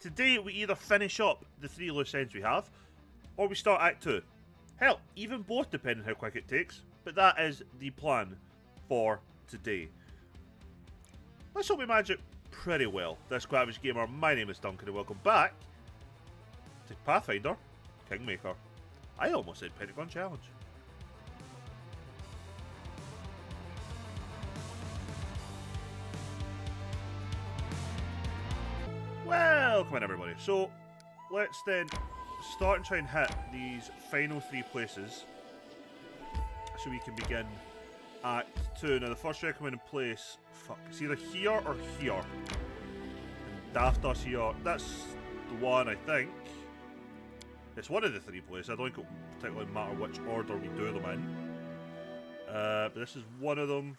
Today we either finish up the 3 loose ends we have, or we start Act 2. Hell, even both depending how quick it takes, but that is the plan for today. Let's hope we manage it pretty well. This Gravage Gamer, my name is Duncan and welcome back to Pathfinder Kingmaker. I almost said Pentagon Challenge. Welcome in everybody. So, let's then start and try and hit these final 3 places so we can begin Act 2. Now the first recommended place, it's either here or here. And daft us here, that's the one I think. It's one of the 3 places, I don't think it'll particularly matter which order we do them in. But this is one of them.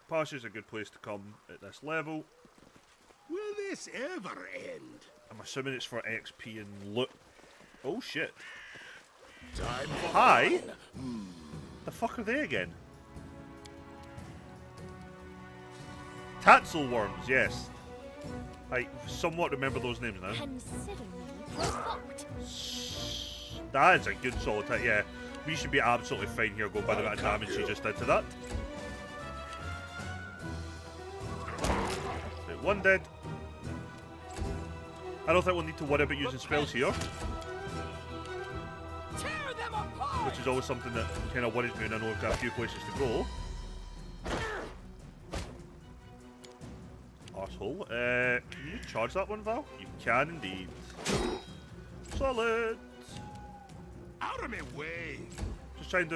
Passage is a good place to come at this level. Will this ever end? I'm assuming it's for XP and loot. Oh shit. Time for Hi? The fuck are they again? Tatzel worms, yes. I somewhat remember those names now. Consider me provoked. That is a good solid hit, yeah. We should be absolutely fine here going by the amount of damage she just did to that. Right, one dead. I don't think we'll need to worry about using spells here. Which is always something that kind of worries me when I know we've got a few places to go. Arsehole. Can you charge that one, Val? You can indeed. Solid. out of my way. Just try and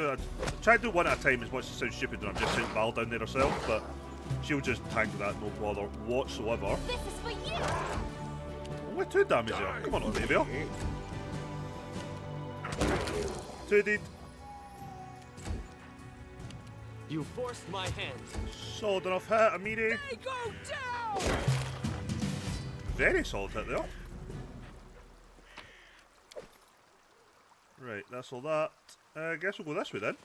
do one at a time as much as it sounds stupid when I'm just sitting Val down there herself, but she'll just tank that no bother whatsoever. This is for you. Only 2 damage there. Come on, Olivia. 2 deed. You forced my hand. Solid enough hit, Amiri. They go down! Very solid hit there. Right, that's all that. I guess we'll go this way then.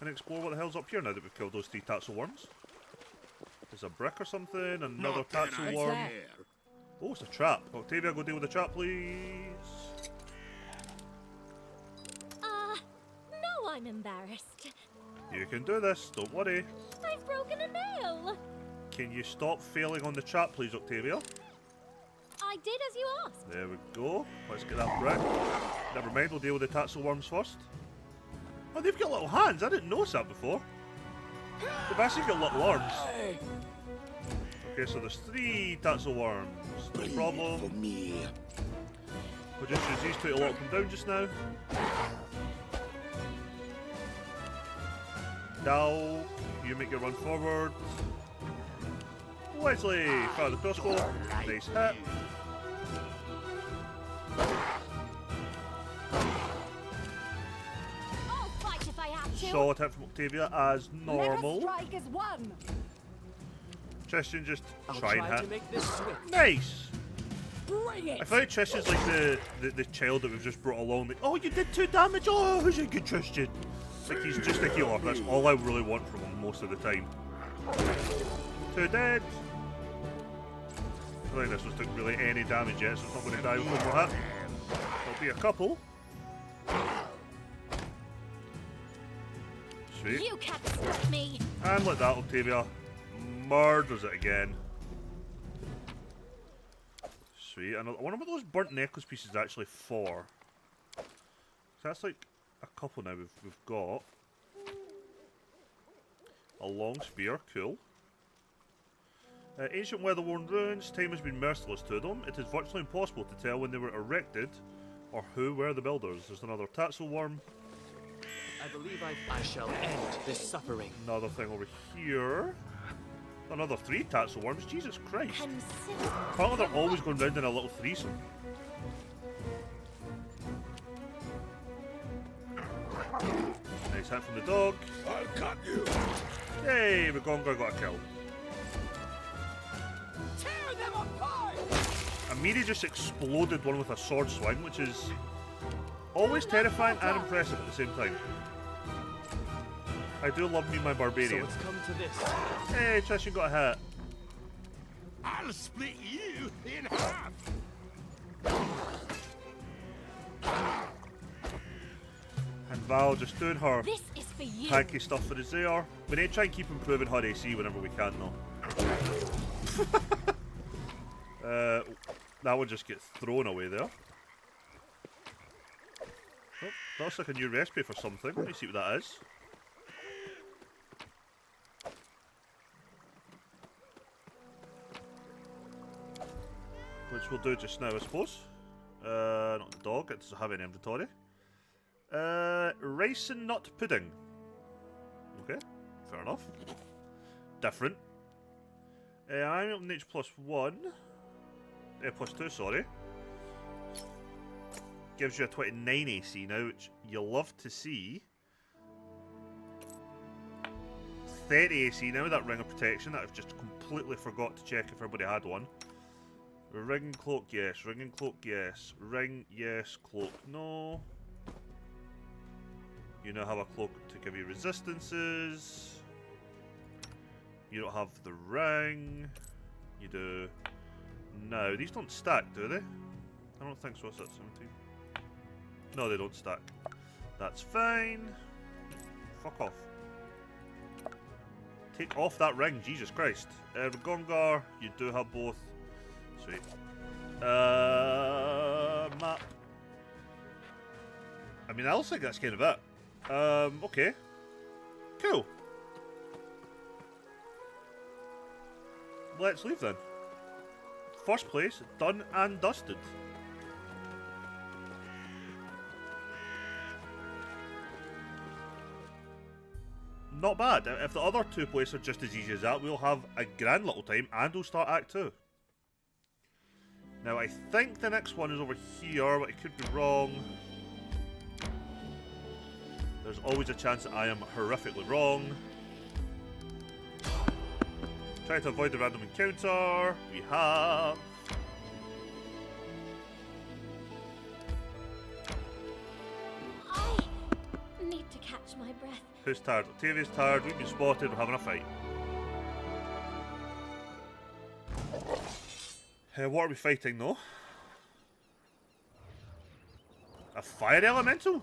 And explore what the hell's up here now that we've killed those 3 Tatzel worms. There's a brick or something, another Not that Tatzel I worm. care. Oh, it's a trap. Octavia, go deal with the trap, please. No, I'm embarrassed. You can do this, don't worry. I've broken a nail. Can you stop failing on the trap, please, Octavia? I did as you asked. There we go. Let's get that brick. Never mind, we'll deal with the Tatzel worms first. Oh, they've got little hands. I didn't notice that before. They've actually got little arms. Okay, so there's 3 Tatzel worms. No problem. For me. We'll just use these 2 to lock them down just now. Now, you make your run forward. Wesley, fire the crossbow. Nice hit. I'll fight if I have to. Solid hit from Octavia as normal. Strike is one. Tristan just I'll try and try to hit. make this swift. Nice! Bring it. I feel like Tristan's like the child that we've just brought along. Like, oh, you did 2 damage. Oh, who's a good Tristan? Like, he's just a healer. That's all I really want from him most of the time. 2 dead. I think this was took really any damage yet, so it's not going to die with one more hit. There'll be a couple. Sweet. You can't stop me. And like that, Octavia murders it again. Sweet. And I wonder what those burnt necklace pieces are actually for. So that's like a couple now we've got. A long spear, cool. Ancient weather-worn ruins, time has been merciless to them. It is virtually impossible to tell when they were erected or who were the builders. There's another Tatzel worm. I believe I shall end this suffering. Another thing over here. Another 3 Tatzel worms. Jesus Christ. Consider. Apparently they're always going round in a little threesome. Nice hit from the dog. I'll cut you. Yay, Magonga got a kill. Tear them apart! Amiri just exploded one with a sword swing, which is always terrifying and impressive at the same time. I do love me my So barbarian. it's come to this. Hey, Tristan got a hit. I'll split you in half. Val just doing her This is for you. tanky stuff for us there. We need to try and keep improving her AC whenever we can, though. That would just get thrown away there. Oh, that looks like a new recipe for something. Let me see what that is. Which we'll do just now, I suppose. Not the dog, it doesn't have any inventory. Rice and nut pudding. Okay, fair enough. Different. I'm on H +1. +2, sorry. Gives you a 29 AC now, which you love to see. 30 AC now, that ring of protection that I've just completely forgot to check if everybody had one. Ring and cloak, yes. Ring and cloak, yes. Ring, yes. Cloak, no. You now have a cloak to give you resistances. You don't have the ring. You do. No, these don't stack, do they? I don't think so. What's that, 17? No, they don't stack. That's fine. Fuck off. Take off that ring, Jesus Christ. Gongar, you do have both. Sweet. Map. I mean, I looks like that's kind of it. Okay. Cool. Let's leave then. First place, done and dusted. Not bad. If the other two places are just as easy as that, we'll have a grand little time and we'll start Act 2. Now, I think the next one is over here, but I could be wrong. There's always a chance that I am horrifically wrong. Try to avoid the random encounter. We have. I need to catch my breath. Who's tired? Octavia's tired. We've been spotted. We're having a fight. What are we fighting, though? A fire elemental?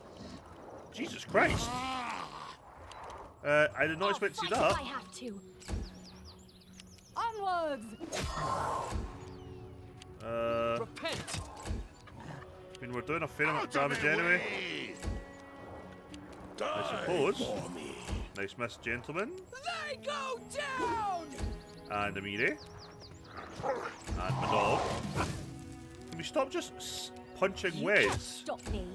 Jesus Christ. I did not expect to see I'll that. fight if I have to. Onwards! Repent! I mean, we're doing a fair amount of damage anyway. I suppose. Nice miss, gentlemen. They go down! And Amiri. And my dog. Can we stop just punching You Wes? can't stop me.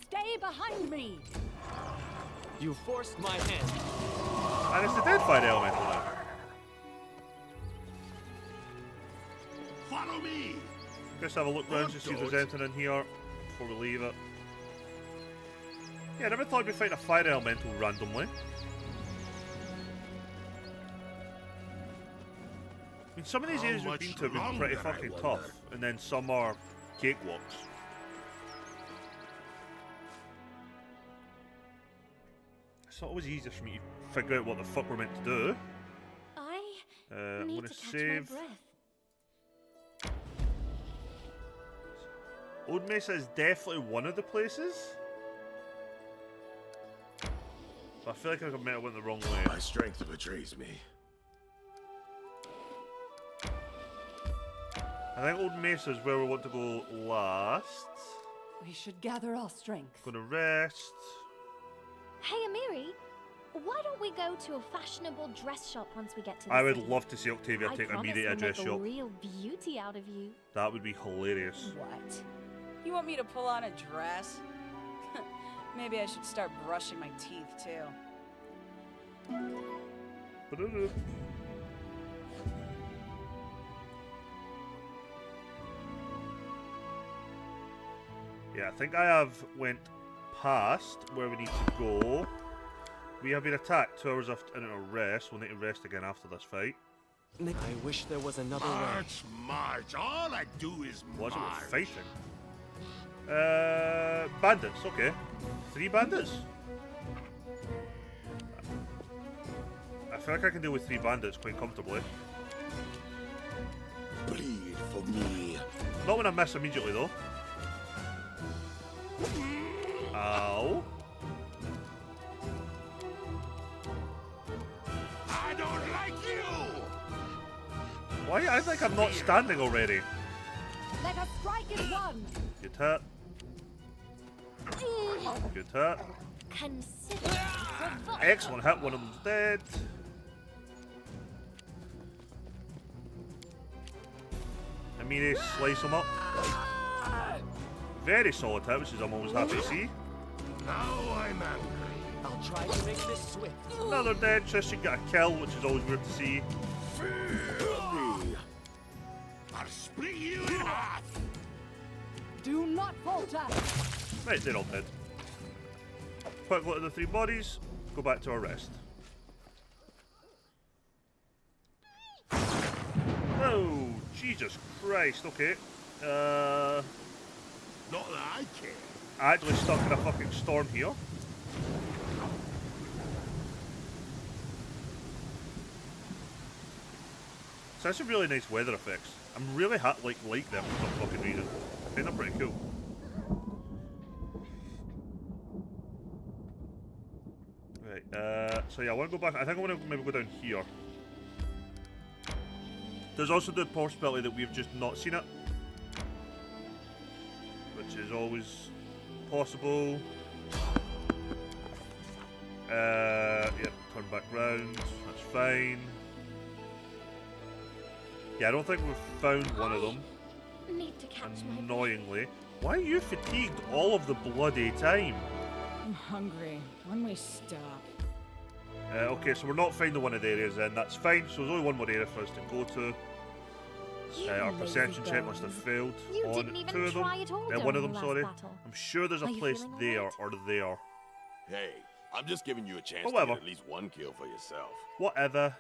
Stay behind me. You forced my hand. And it's the dead fire elemental now. Follow me. Let's have a look round to see if there's anything in here before we leave it. Yeah, I never thought I'd be fighting a fire elemental randomly. I mean, some of these areas we've been to have been pretty fucking tough, and then some are cakewalks. It's not always easier for me to figure out what the fuck we're meant to do. I'm Need gonna to catch save. my breath. Old Mesa is definitely one of the places. But I feel like I might have went the wrong way. My strength betrays me. I think Old Mesa is where we want to go last. We should gather our strength. Gonna rest. Hey, Amiri, why don't we go to a fashionable dress shop once we get to the I would city? love to see Octavia I take promise Amiri we'll a dress make shop. a real beauty out of you. That would be hilarious. What? You want me to pull on a dress? Maybe I should start brushing my teeth too. Ba-da-da. Yeah, I think I have went past where we need to go. We have been attacked 2 hours after in a rest. We'll need to rest again after this fight. I wish there was another way. March, march. All I do is What's it march. with fighting? Bandits, okay. 3 bandits? I feel like I can deal with 3 bandits quite comfortably. Bleed for me. Not when I miss immediately though. Ow. Why? I think I'm not standing already. Let us strike as one. Good hit. Good hit. Consider provoke. Excellent hit. One of them's dead. Amiri, slice him up. Very solid hit, which is I'm always happy to see. Now I'm angry. I'll try to make this swift. Another dead. Tristan got a kill, which is always weird to see. Fear me. I'll split you in half. Do not falter. Right, they're all dead. Quick look at the 3 bodies. Go back to our rest. Oh, Jesus Christ. Okay. Not that I care. Actually stuck in a fucking storm here. So that's some really nice weather effects. I'm really like them for some fucking reason. I think they're pretty cool. Right, so yeah, I want to go back. I think I want to maybe go down here. There's also the possibility that we've just not seen it, which is always possible. Yep, turn back round. That's fine. Yeah, I don't think we've found one of them. Need to catch my Annoyingly. Why are you fatigued all of the bloody time? I'm hungry. When we stop. Okay, so we're not finding one of the areas then. That's fine. So there's only one more area for us to go to. You Our lazy perception check bones. must have failed You on didn't even 2 of them. try at all One of during them, the sorry. last battle. I'm sure there's a Are you place feeling there alright? or there. Hey, I'm just giving you a chance Oh, to whatever. get at least one kill for yourself. Whatever.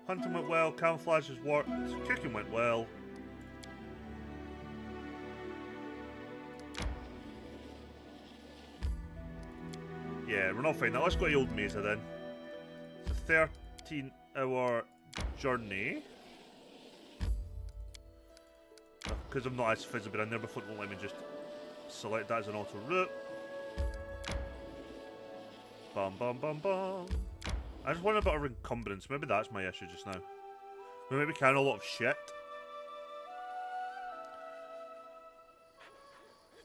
Hunting went well, camouflage has worked, cooking went well. Yeah, we're not finding that. Let's go to the old Mesa then. It's a 13-hour journey. Because I'm not as physically in there before, it won't let me just select that as an auto route. Bum bum bum bum. I just want a bit of encumbrance. Maybe that's my issue just now. We might be carrying a lot of shit.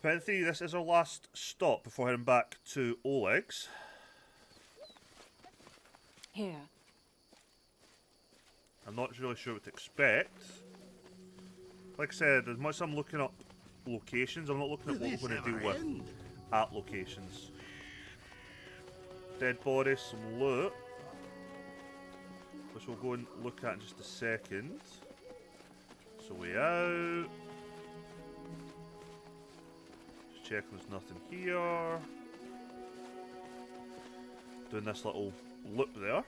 But in theory, this is our last stop before heading back to Oleg's. Here. I'm not really sure what to expect. Like I said, as much as I'm looking up locations, I'm not looking at what we're going to deal with at locations. Dead body, some loot, which we'll go and look at in just a second. So way out. Just checking there's nothing here. Doing this little loop there. Okay,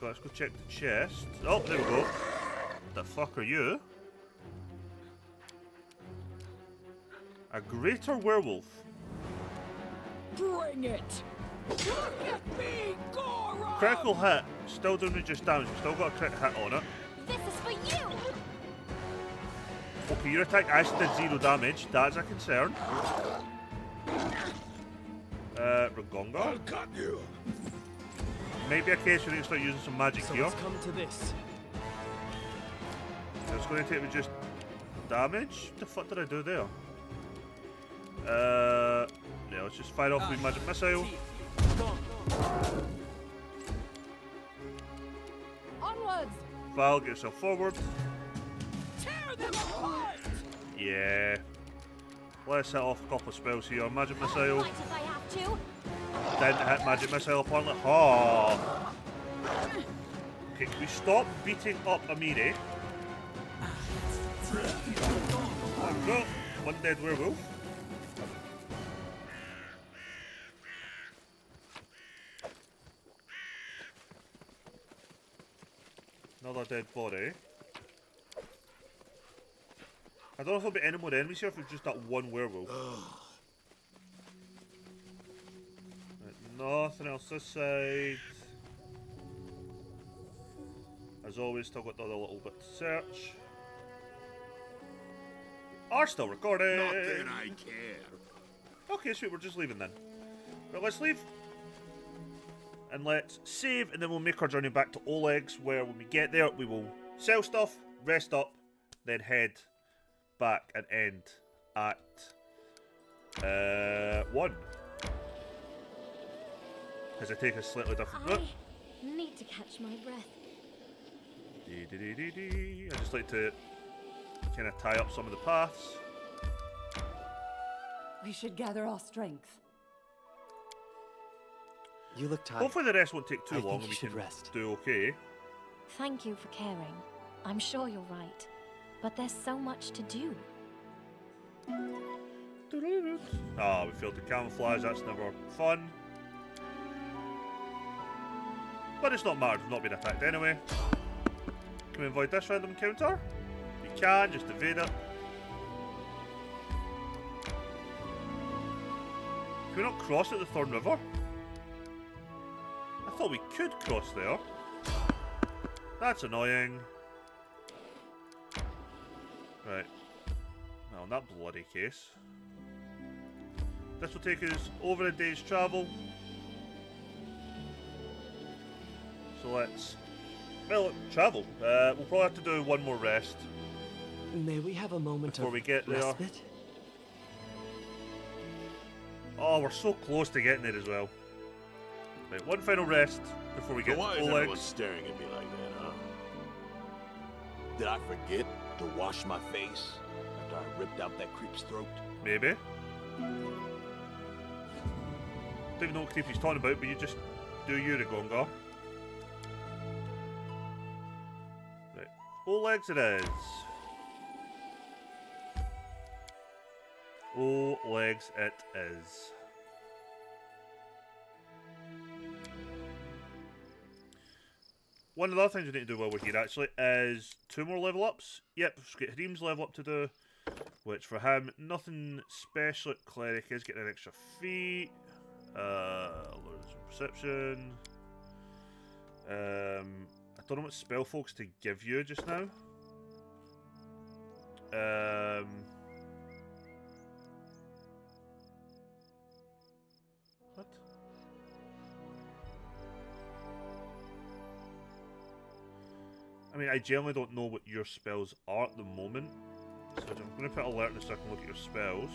let's go check the chest. Oh, there we go. What the fuck are you? A greater werewolf. Bring it. Look at me, Goro! Critical hit. Still doing reduced damage. We've still got a crit hit on it. This is for you. Okay, your attack actually did 0 damage. That's a concern. Ragonga. I'll cut you. Maybe a case where you start using some magic So here. let's come to this. It's going to take me just damage. What the fuck did I do there? Yeah, let's just fire off with magic missile. Onwards! Val, get yourself forward. Tear them apart! Yeah. Let's hit off a couple of spells here. Magic missile. Fight if I have to. Didn't hit magic missile apparently. Oh. Okay, can we stop beating up Amiri? There we go. One dead werewolf. Another dead body. I don't know if there'll be any more enemies here if it's just that one werewolf. Right, nothing else this side. As always, still got the other little bit to search. Are still recording. Not that I care. Okay, sweet, we're just leaving then. Right, let's leave. And let's save, and then we'll make our journey back to Oleg's, where when we get there, we will sell stuff, rest up, then head back and end at 1. As I take a slightly different route. I need to catch my breath. I just like to kind of tie up some of the paths. We should gather our strength. You look tired. Hopefully the rest won't take too I long think and you we should can rest. do okay. Thank you for caring. I'm sure you're right. But there's so much to do. Ah, we failed to camouflage, that's never fun. But it's not matter, we've not been attacked anyway. Can we avoid this random encounter? We can, just evade it. Can we not cross at the Thorn River? I thought we could cross there. That's annoying. Right. Well, in that bloody case. This will take us over a day's travel. So let's... Well, travel. We'll probably have to do one more rest May we have a moment before of we get there. respite? Oh, we're so close to getting there as well. Right, one final rest before we get So why to is everyone Oleg's. staring at me like that, huh? Did I forget to wash my face after I ripped out that creep's throat? Maybe. Don't even know what creep he's talking about, but you just do you, Rigonga. Right. Oleg's it is. Oleg's it is. One of the other things we need to do while we're here actually is 2 more level ups. Yep, we've got Harim's level up to do, which for him, nothing special. Cleric is getting an extra feat. Lose perception. I don't know what spell folks to give you just now. What? I mean, I generally don't know what your spells are at the moment, so I'm going to put alertness so I can look at your spells.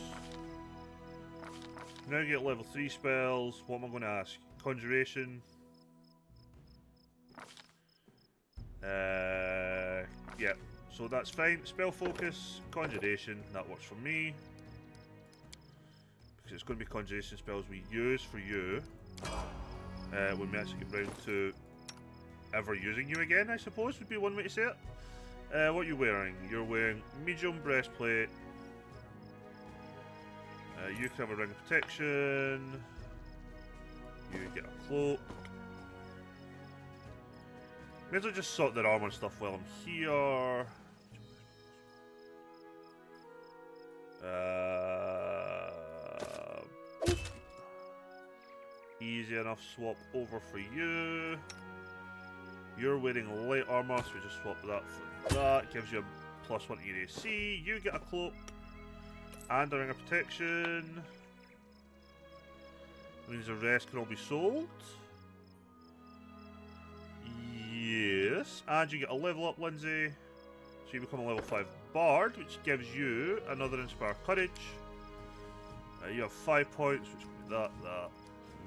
Now you get level 3 spells. What am I going to ask? Conjuration. Yeah, so that's fine. Spell focus, conjuration, that works for me. Because it's going to be conjuration spells we use for you when we actually get round to ever using you again, I suppose would be one way to say it. What are you wearing? You're wearing medium breastplate. You can have a ring of protection. You get a cloak. May as well just sort their armor and stuff while I'm here. Easy enough swap over for you. You're wearing light armor, so we just swap that for that. Gives you a +1 to your AC. You get a cloak and a ring of protection. Means the rest can all be sold. Yes, and you get a level up, Lindsay. So you become a level 5 bard, which gives you another inspire courage. You have 5 points, which will be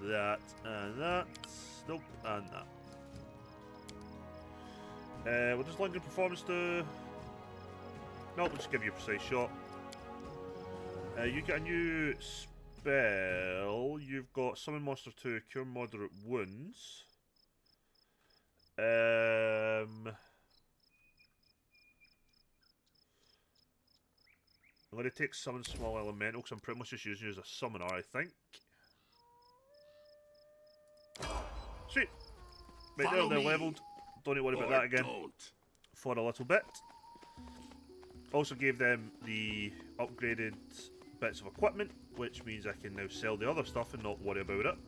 that, and that. Nope, and that. What does lingering performance do? No, we'll just give you a precise shot. You get a new spell. You've got summon monster 2, cure moderate wounds. I'm going to take summon small elemental because I'm pretty much just using you as a summoner, I think. Sweet. Right there, they're leveled. Don't need to worry about that again for a little bit. Also gave them the upgraded bits of equipment, which means I can now sell the other stuff and not worry about it.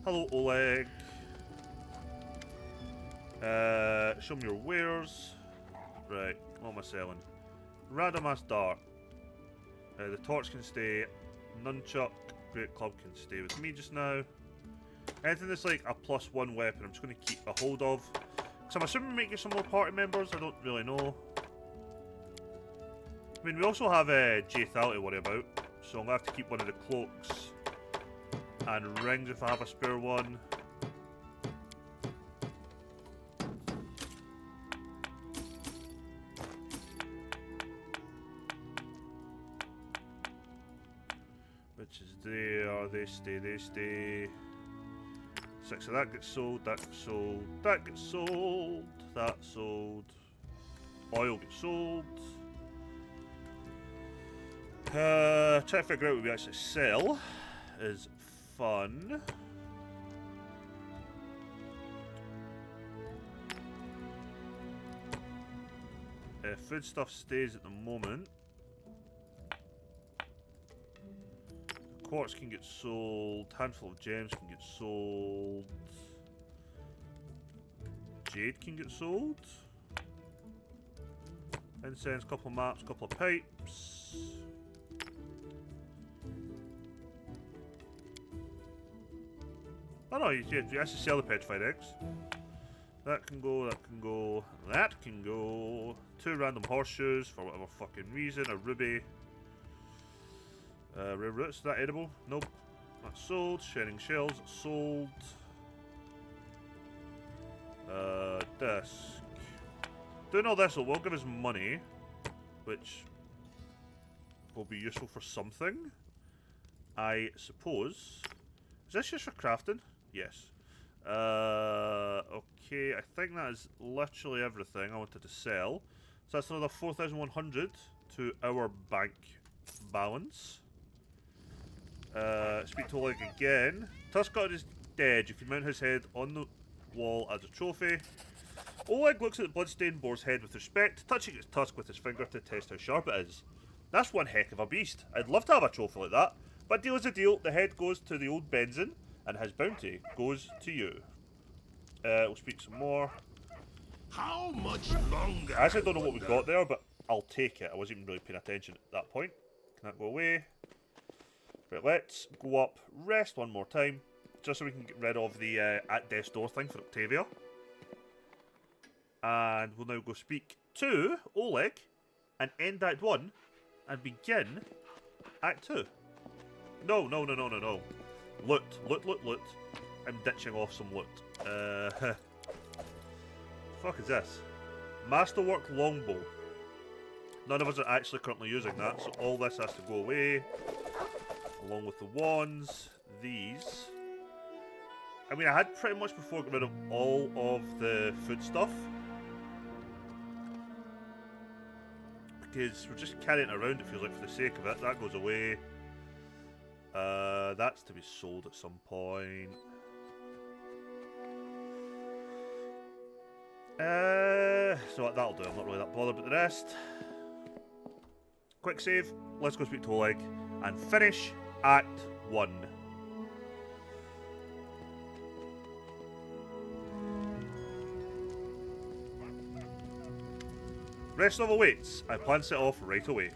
Hello, Oleg. Show me your wares. Right, what am I selling? Random ass dart. The torch can stay. Nunchuck, great club can stay with me just now. Anything that's like a +1 weapon, I'm just going to keep a hold of. Because I'm assuming we might get some more party members, I don't really know. I mean, we also have Jthal to worry about, so I'm going to have to keep one of the cloaks and rings if I have a spare one. Which is there, they stay. 6 of that gets sold, that gets sold, that gets sold, that sold. Oil gets sold. Trying to figure out what we actually sell is fun. Food stuff stays at the moment. Quartz can get sold. Handful of gems can get sold. Jade can get sold. Incense, couple of maps, couple of pipes. Oh no, you actually sell the petrified eggs. That can go, that can go, that can go. 2 random horseshoes for whatever fucking reason. A ruby. Rare roots, is that edible? Nope. That's sold. Shining shells, sold. Disc. Doing all this will give us money, which will be useful for something, I suppose. Is this just for crafting? Yes. Okay, I think that is literally everything I wanted to sell. So that's another 4,100 to our bank balance. Speak to Oleg again. Tuskgod is dead. You can mount his head on the wall as a trophy. Oleg looks at the bloodstained boar's head with respect, touching its tusk with his finger to test how sharp it is. That's one heck of a beast. I'd love to have a trophy like that. But deal is a deal. The head goes to the old Benzin, and his bounty goes to you. We'll speak some more. How much longer? I actually don't know what we got there, but I'll take it. I wasn't even really paying attention at that point. Can that go away? Right, let's go up, rest one more time, just so we can get rid of the at death's door thing for Octavia. And we'll now go speak to Oleg and end Act 1 and begin Act 2. No. Loot. I'm ditching off some loot. Fuck is this? Masterwork longbow. None of us are actually currently using that, so all this has to go away. Along with the wands, these. I mean, I had pretty much before got rid of all of the food stuff. Because we're just carrying it around, it feels like, for the sake of it. That goes away. That's to be sold at some point. So that'll do. I'm not really that bothered about the rest. Quick save. Let's go speak to Oleg and finish Act 1. Rest of awaits. I plan to set off right away.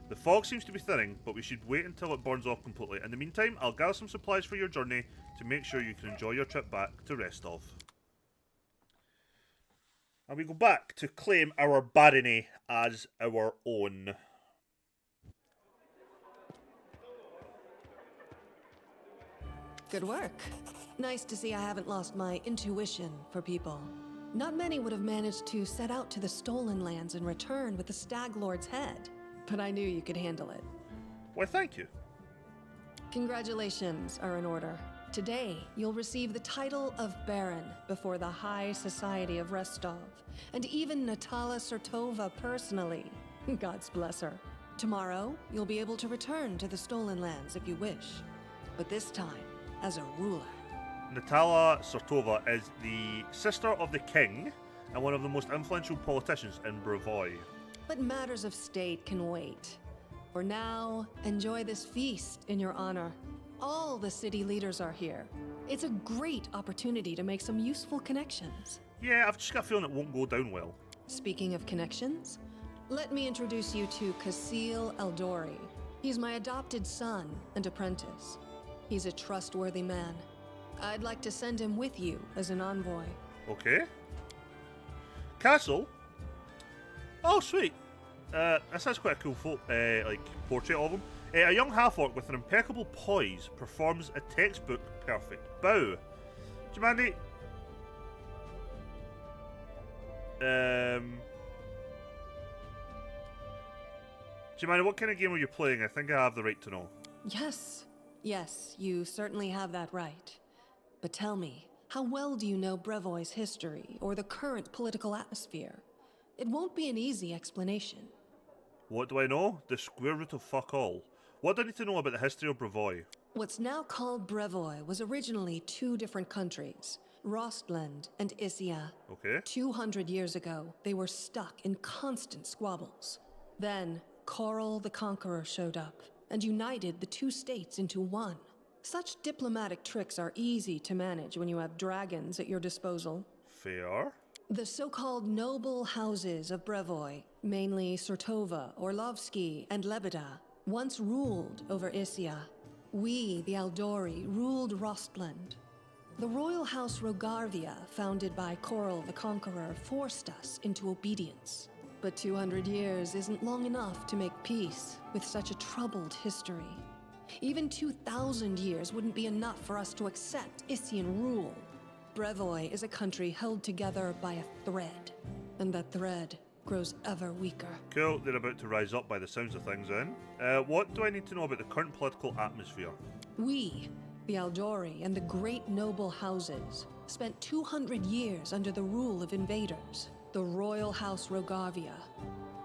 The fog seems to be thinning, but we should wait until it burns off completely. In the meantime, I'll gather some supplies for your journey to make sure you can enjoy your trip back to Restov. And we go back to claim our barony as our own. Good work. Nice to see I haven't lost my intuition for people. Not many would have managed to set out to the stolen lands and return with the Stag Lord's head, but I knew you could handle it. Why, thank you. Congratulations are in order. Today, you'll receive the title of Baron before the High Society of Restov, and even Natala Sertova personally. God's bless her. Tomorrow, you'll be able to return to the stolen lands if you wish, but this time as a ruler. Natala Sertova is the sister of the king and one of the most influential politicians in Brevoy. But matters of state can wait. For now, enjoy this feast in your honor. All the city leaders are here. It's a great opportunity to make some useful connections. Yeah, I've just got a feeling it won't go down well. Speaking of connections, let me introduce you to Kasil Eldori. He's my adopted son and apprentice. He's a trustworthy man. I'd like to send him with you as an envoy. Okay. Castle? Oh, sweet. This has quite a cool like portrait of him. A young half-orc with an impeccable poise performs a textbook perfect bow. Do you mind it? Do you mind what kind of game are you playing? I think I have the right to know. Yes, you certainly have that right. But tell me, how well do you know Brevoy's history or the current political atmosphere? It won't be an easy explanation. What do I know? The square root of fuck all. What do I need to know about the history of Brevoy? What's now called Brevoy was originally 2 different countries, Rostland and Isia. Okay. 200 years ago, they were stuck in constant squabbles. Then, Coral the Conqueror showed up and united the 2 states into one. Such diplomatic tricks are easy to manage when you have dragons at your disposal. Fair. The so-called noble houses of Brevoy, mainly Surtova, Orlovsky, and Lebeda, once ruled over Isia. We, the Aldori, ruled Rostland. The royal house Rogarvia, founded by Coral the Conqueror, forced us into obedience. But 200 years isn't long enough to make peace with such a troubled history. Even 2,000 years wouldn't be enough for us to accept Isian rule. Brevoy is a country held together by a thread, and that thread grows ever weaker. Cool, they're about to rise up by the sounds of things then. What do I need to know about the current political atmosphere? We, the Aldori and the great noble houses, spent 200 years under the rule of invaders, the royal house Rogarvia.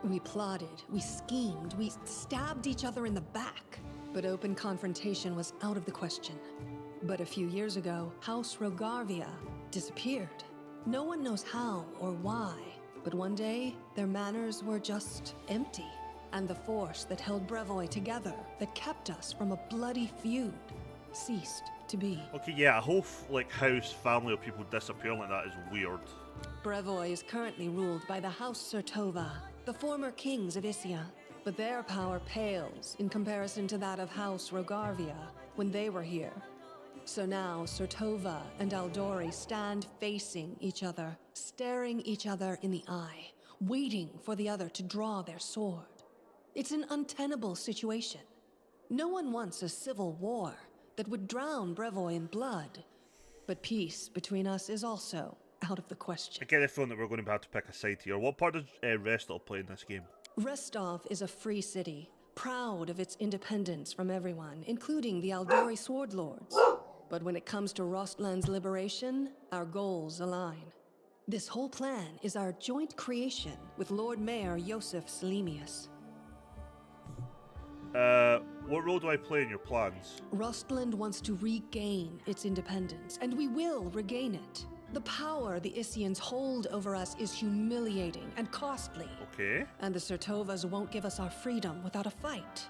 We plotted, we schemed, we stabbed each other in the back, but open confrontation was out of the question. But a few years ago, House Rogarvia disappeared. No one knows how or why, but one day, their manors were just empty. And the force that held Brevoy together, that kept us from a bloody feud, ceased to be. Okay, yeah, a whole house, family of people disappearing like that is weird. Brevoy is currently ruled by the House Surtova, the former kings of Isia. But their power pales in comparison to that of House Rogarvia when they were here. So now, Surtova and Aldori stand facing each other, staring each other in the eye, waiting for the other to draw their sword. It's an untenable situation. No one wants a civil war that would drown Brevoy in blood. But peace between us is also out of the question. I get the feeling that we're going to have to pick a side here. What part does Restall play in this game? Restov is a free city, proud of its independence from everyone, including the Aldori Sword Lords. But when it comes to Rostland's liberation, our goals align. This whole plan is our joint creation with Lord Mayor Yosef Selemius. What role do I play in your plans? Rostland wants to regain its independence, and we will regain it. The power the Isians hold over us is humiliating and costly. Okay. And the Surtovas won't give us our freedom without a fight.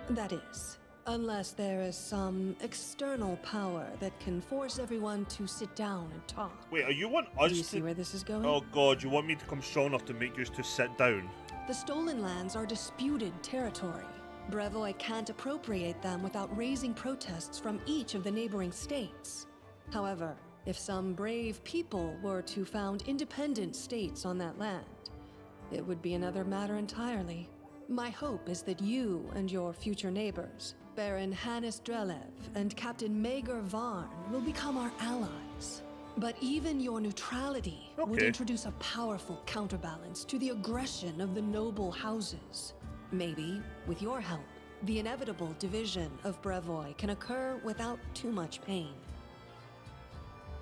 That is, unless there is some external power that can force everyone to sit down and talk. Wait, you want us Do you to... see where this is going? Oh god, you want me to come strong enough to make you to sit down? The stolen lands are disputed territory. Brevoy can't appropriate them without raising protests from each of the neighboring states. However, if some brave people were to found independent states on that land, it would be another matter entirely. My hope is that you and your future neighbors, Baron Hannes Drelev and Captain Maegor Varn, will become our allies. But even your neutrality would introduce a powerful counterbalance to the aggression of the noble houses. Maybe, with your help, the inevitable division of Brevoy can occur without too much pain.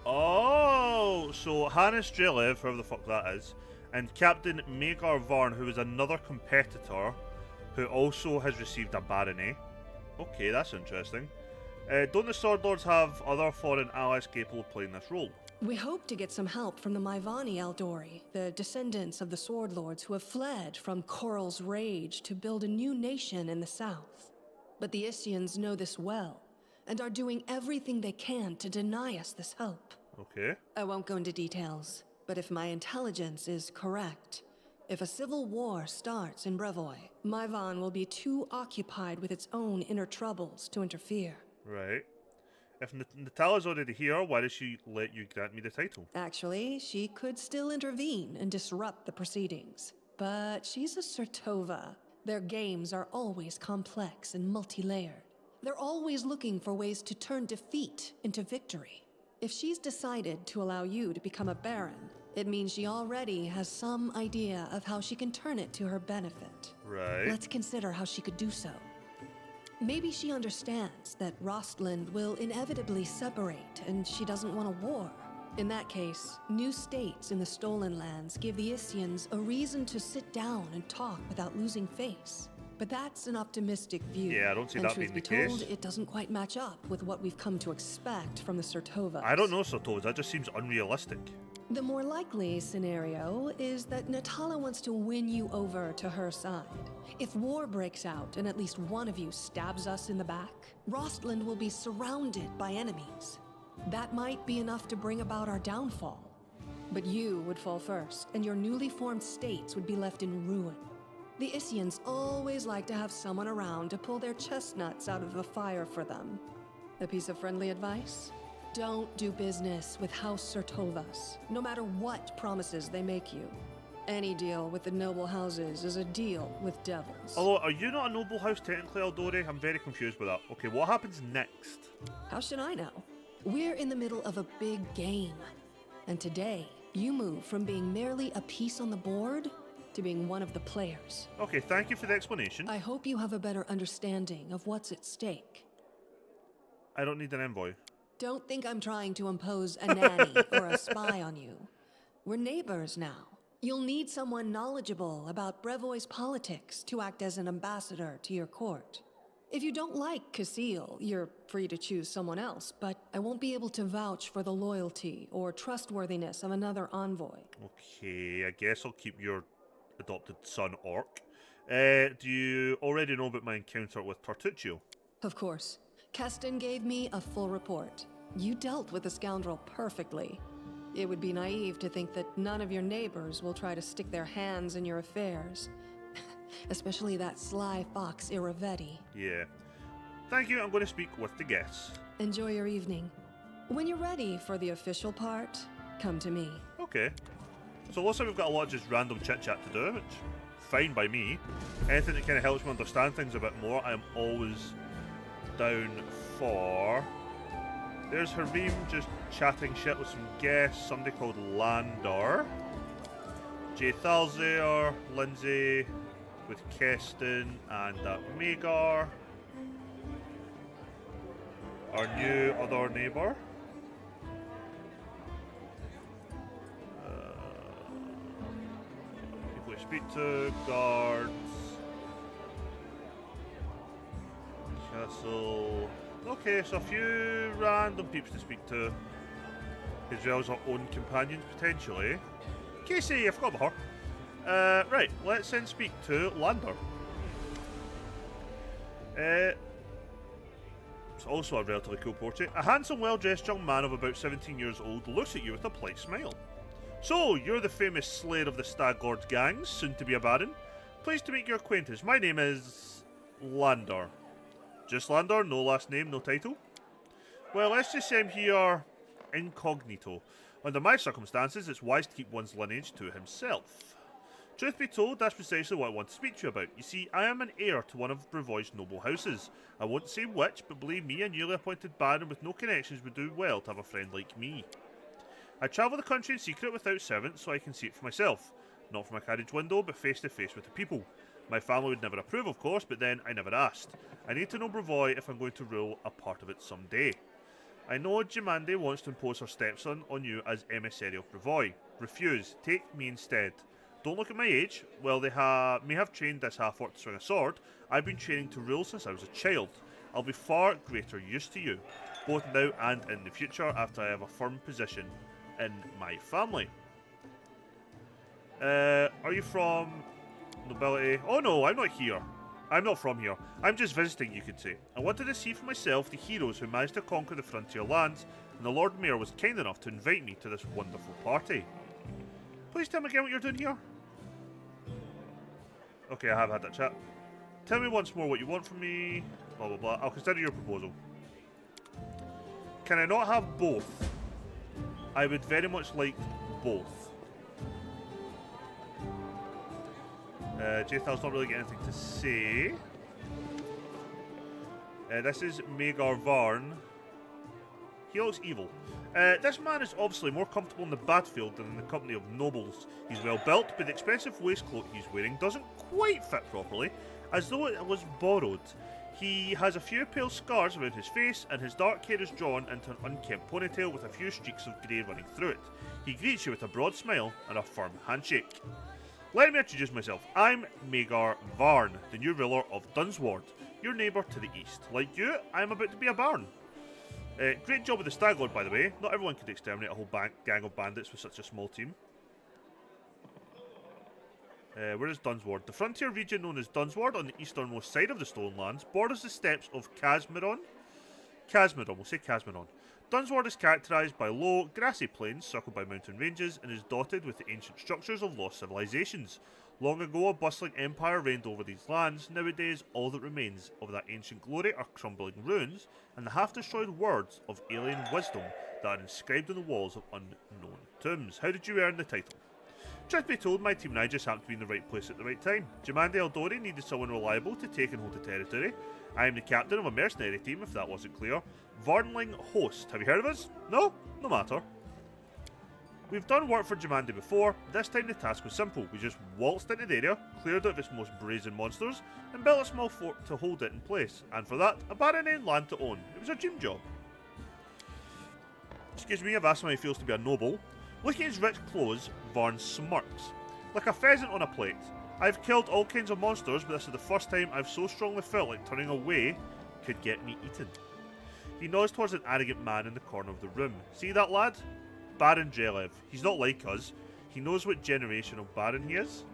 Oh, so Hannes Drelev, whoever the fuck that is, and Captain Maegor Varn, who is another competitor, who also has received a barony. Okay, that's interesting. Don't the Sword Lords have other foreign allies capable of playing this role? We hope to get some help from the Maivani Aldori, the descendants of the Sword Lords who have fled from Coral's rage to build a new nation in the south. But the Isians know this well, and are doing everything they can to deny us this help. Okay. I won't go into details, but if my intelligence is correct, if a civil war starts in Brevoy, Maivan will be too occupied with its own inner troubles to interfere. Right. If Natala's already here, why does she let you grant me the title? Actually, she could still intervene and disrupt the proceedings. But she's a Sertova. Their games are always complex and multi-layered. They're always looking for ways to turn defeat into victory. If she's decided to allow you to become a Baron, it means she already has some idea of how she can turn it to her benefit. Right. Let's consider how she could do so. Maybe she understands that Rostland will inevitably separate and she doesn't want a war. In that case, new states in the Stolen Lands give the Isians a reason to sit down and talk without losing face. But that's an optimistic view. Yeah, I don't see and that being truth the be told, case. it doesn't quite match up with what we've come to expect from the Sertovas. I don't know, Sertovas. That just seems unrealistic. The more likely scenario is that Natala wants to win you over to her side. If war breaks out and at least one of you stabs us in the back, Rostland will be surrounded by enemies. That might be enough to bring about our downfall. But you would fall first, and your newly formed states would be left in ruin. The Isians always like to have someone around to pull their chestnuts out of the fire for them. A piece of friendly advice? Don't do business with House Sertovas, no matter what promises they make you. Any deal with the noble houses is a deal with devils. Although, are you not a noble house technically, Aldori? I'm very confused with that. Okay, what happens next? How should I know? We're in the middle of a big game. And today, you move from being merely a piece on the board to being one of the players. Okay, thank you for the explanation. I hope you have a better understanding of what's at stake. I don't need an envoy. Don't think I'm trying to impose a nanny or a spy on you. We're neighbors now. You'll need someone knowledgeable about Brevoy's politics to act as an ambassador to your court. If you don't like Casil, you're free to choose someone else, but I won't be able to vouch for the loyalty or trustworthiness of another envoy. Okay, I guess I'll keep your adopted son, Orc. Do you already know about my encounter with Tartuccio? Of course. Keston gave me a full report. You dealt with the scoundrel perfectly. It would be naive to think that none of your neighbors will try to stick their hands in your affairs. Especially that sly fox Iravetti. Yeah. Thank you, I'm going to speak with the guests. Enjoy your evening. When you're ready for the official part, come to me. Okay. So it looks like we've got a lot of just random chit-chat to do, which fine by me. Anything that kind of helps me understand things a bit more, I'm always down for. There's Harim just chatting shit with some guests, somebody called Landor. Jay Thalzair, Lindsay with Keston and that Magar. Our new other neighbour. People to speak to, guards. Castle. Okay, so a few random peeps to speak to, as well as our own companions potentially. Casey, I forgot about her. Right, let's then speak to Lander. It's also a relatively cool portrait. A handsome, well-dressed young man of about 17 years old looks at you with a polite smile. So, you're the famous slayer of the Stag Lord gangs, soon to be a baron. Pleased to make your acquaintance. My name is Lander. Just Lander, no last name, no title. Well, let's just say I'm here incognito. Under my circumstances, it's wise to keep one's lineage to himself. Truth be told, that's precisely what I want to speak to you about. You see, I am an heir to one of Brevoy's noble houses. I won't say which, but believe me, a newly appointed baron with no connections would do well to have a friend like me. I travel the country in secret without servants, so I can see it for myself. Not from a carriage window, but face to face with the people. My family would never approve, of course, but then I never asked. I need to know Brevoy if I'm going to rule a part of it someday. I know Jemande wants to impose her stepson on you as emissary of Brevoy. Refuse. Take me instead. Don't look at my age. While they may have trained this half-orc to swing a sword, I've been training to rule since I was a child. I'll be far greater use to you, both now and in the future, after I have a firm position in my family. Are you from nobility? Oh no, I'm not here. I'm not from here. I'm just visiting, you could say. I wanted to see for myself the heroes who managed to conquer the frontier lands, and the Lord Mayor was kind enough to invite me to this wonderful party. Please tell me again what you're doing here. Okay, I have had that chat. Tell me once more what you want from me. Blah blah blah. I'll consider your proposal. Can I not have both? I would very much like both. Jathal's not really got anything to say. This is Magar Varn. He looks evil. This man is obviously more comfortable in the battlefield than in the company of nobles. He's well built, but the expensive waistcoat he's wearing doesn't quite fit properly, as though it was borrowed. He has a few pale scars around his face, and his dark hair is drawn into an unkempt ponytail with a few streaks of grey running through it. He greets you with a broad smile and a firm handshake. Let me introduce myself. I'm Magar Varn, the new ruler of Dunsward, your neighbour to the east. Like you, I'm about to be a baron. Great job with the Stag Lord, by the way. Not everyone could exterminate a whole gang of bandits with such a small team. Where is Dunsward? The frontier region known as Dunsward on the easternmost side of the Stolen Lands borders the steppes of Casmeron. We'll say Casmeron. Dunsward is characterised by low, grassy plains circled by mountain ranges and is dotted with the ancient structures of lost civilizations. Long ago, a bustling empire reigned over these lands. Nowadays, all that remains of that ancient glory are crumbling ruins and the half-destroyed words of alien wisdom that are inscribed on the walls of unknown tombs. How did you earn the title? Truth be told, my team and I just happened to be in the right place at the right time. Jamande Eldori needed someone reliable to take and hold the territory. I am the captain of a mercenary team, if that wasn't clear. Varnling Host. Have you heard of us? No? No matter. We've done work for Jamande before. This time the task was simple. We just waltzed into the area, cleared it of its most brazen monsters, and built a small fort to hold it in place. And for that, a barren land to own. It was a dream job. Excuse me, I've asked him how he feels to be a noble. Looking at his rich clothes, Varn smirks. Like a pheasant on a plate. I've killed all kinds of monsters, but this is the first time I've so strongly felt like turning away could get me eaten. He nods towards an arrogant man in the corner of the room. See that lad? Baron Drelev. He's not like us. He knows what generation of Baron he is.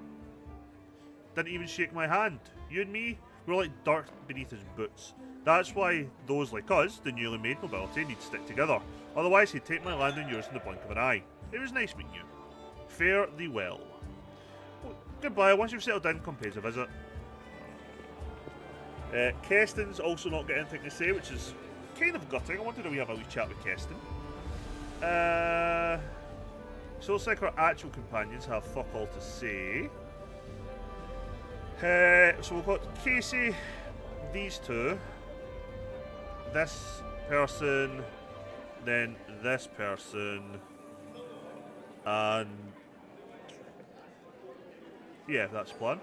Didn't even shake my hand. You and me, we're like dirt beneath his boots. That's why those like us, the newly made nobility, need to stick together. Otherwise he'd take my land and yours in the blink of an eye. It was nice meeting you. Fare thee well. Well, goodbye. Once you've settled in, come pay us a visit. Keston's also not got anything to say, which is kind of gutting. I wanted to have a wee chat with Keston. So it's like our actual companions have fuck all to say. So we've got Casey, these two, this person, then this person, and yeah, that's the plan.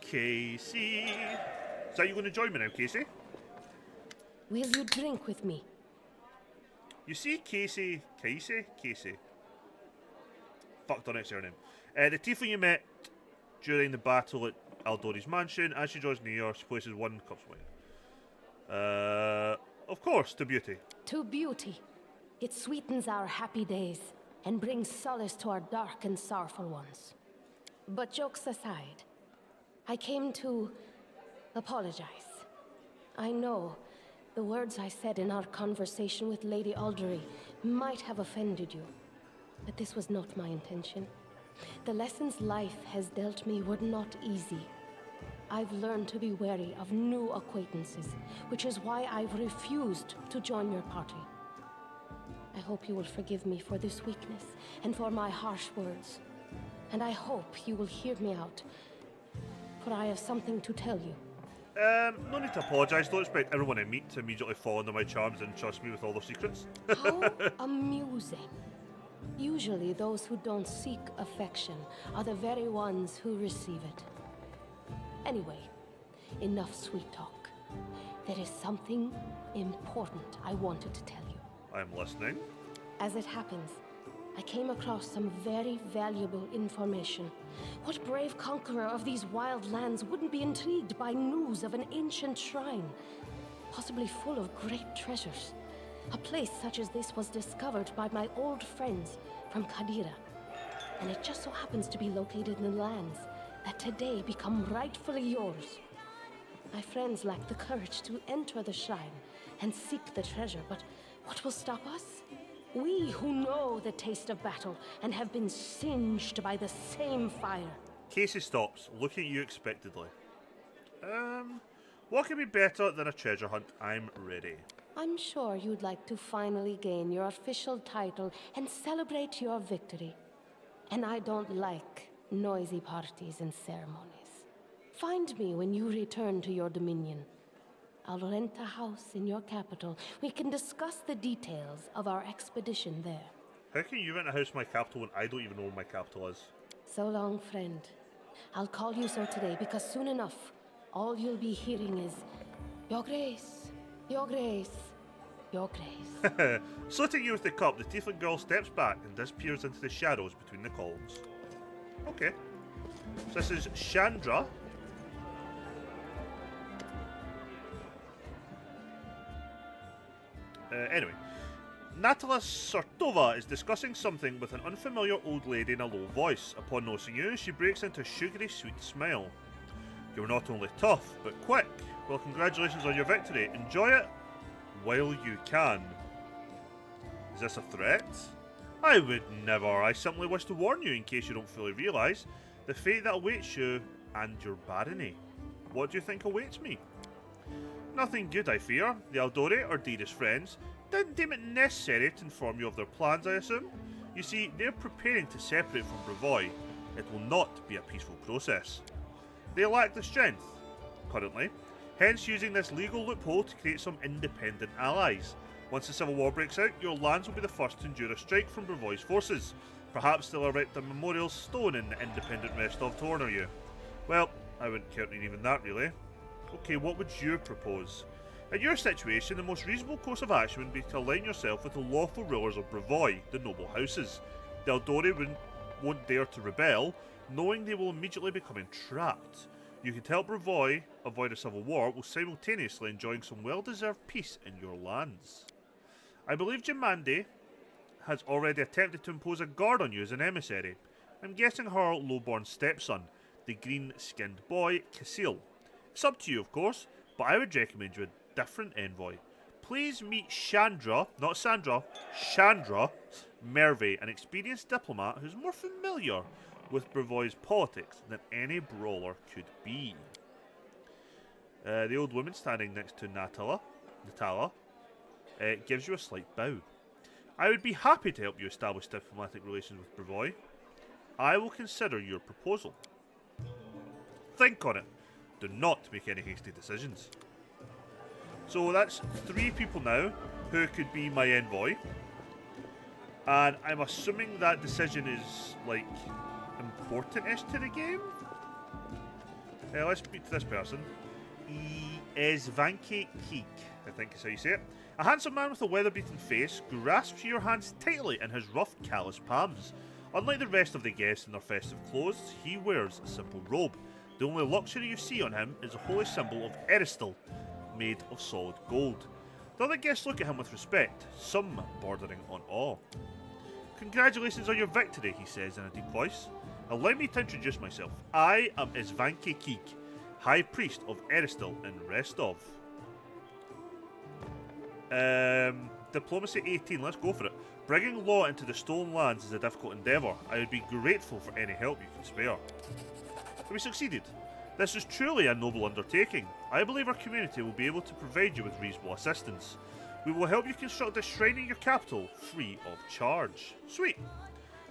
Casey, is that you going to join me now, Casey? Will you drink with me? You see, Casey. Fuck, don't say her name. The tiefling you met during the battle at Aldori's mansion. As she draws near, she places one cup of wine. Of course, to beauty. To beauty. It sweetens our happy days and brings solace to our dark and sorrowful ones. But jokes aside, I came to apologize. I know the words I said in our conversation with Lady Aldery might have offended you, but this was not my intention. The lessons life has dealt me were not easy. I've learned to be wary of new acquaintances, which is why I've refused to join your party. I hope you will forgive me for this weakness and for my harsh words. And I hope you will hear me out, for I have something to tell you. No need to apologise. Don't expect everyone I meet to immediately fall under my charms and trust me with all their secrets. How amusing. Usually those who don't seek affection are the very ones who receive it. Anyway, enough sweet talk. There is something important I wanted to tell you. I'm listening. As it happens, I came across some very valuable information. What brave conqueror of these wild lands wouldn't be intrigued by news of an ancient shrine, possibly full of great treasures? A place such as this was discovered by my old friends from Kadira, and it just so happens to be located in the lands that today become rightfully yours. My friends lack the courage to enter the shrine and seek the treasure, but what will stop us? We who know the taste of battle and have been singed by the same fire. Casey stops, looking at you expectantly. What could be better than a treasure hunt? I'm ready. I'm sure you'd like to finally gain your official title and celebrate your victory. And I don't like noisy parties and ceremonies. Find me when you return to your dominion. I'll rent a house in your capital. We can discuss the details of our expedition there. How can you rent a house in my capital when I don't even know where my capital is? So long, friend. I'll call you so today because soon enough, all you'll be hearing is, Your Grace, Your Grace, Your Grace. Slitting you with the cup, the tiefling girl steps back and disappears into the shadows between the columns. Okay. So this is Chandra. Anyway. Natalia Sortova is discussing something with an unfamiliar old lady in a low voice. Upon noticing you, she breaks into a sugary sweet smile. You're not only tough, but quick. Well, congratulations on your victory. Enjoy it while you can. Is this a threat? I would never. I simply wish to warn you in case you don't fully realise the fate that awaits you and your barony. What do you think awaits me? Nothing good, I fear. The Aldori, our dearest friends, didn't deem it necessary to inform you of their plans, I assume. You see, they're preparing to separate from Brevoy. It will not be a peaceful process. They lack the strength, currently, hence using this legal loophole to create some independent allies. Once the civil war breaks out, your lands will be the first to endure a strike from Brevoy's forces. Perhaps they'll erect a memorial stone in the independent Restov to honour you. Well, I wouldn't count on even that, really. Okay, what would you propose? In your situation, the most reasonable course of action would be to align yourself with the lawful rulers of Brevoy, the noble houses. The Aldori won't dare to rebel, knowing they will immediately become entrapped. You can help Brevoy avoid a civil war while simultaneously enjoying some well-deserved peace in your lands. I believe Jemande has already attempted to impose a guard on you as an emissary. I'm guessing her low-born stepson, the green-skinned boy, Casil. It's up to you, of course, but I would recommend you a different envoy. Please meet Chandra, not Sandra, Chandra Mervey, an experienced diplomat who's more familiar with Brevoy's politics than any brawler could be. The old woman standing next to Natalia gives you a slight bow. I would be happy to help you establish diplomatic relations with Brevoy. I will consider your proposal. Think on it. Do not make any hasty decisions. So that's 3 people now who could be my envoy. And I'm assuming that decision is, like, important-ish to the game. Let's speak to this person. Izvanke Keek, I think is how you say it. A handsome man with a weather-beaten face grasps your hands tightly in his rough, callous palms. Unlike the rest of the guests in their festive clothes, he wears a simple robe. The only luxury you see on him is a holy symbol of Eristil, made of solid gold. The other guests look at him with respect, some bordering on awe. Congratulations on your victory, he says in a deep voice. Allow me to introduce myself. I am Izvanke Keek, High Priest of Eristil in Restov. Diplomacy 18, let's go for it. Bringing law into the stolen lands is a difficult endeavour. I would be grateful for any help you can spare. We succeeded. This is truly a noble undertaking. I believe our community will be able to provide you with reasonable assistance. We will help you construct a shrine in your capital, free of charge. Sweet.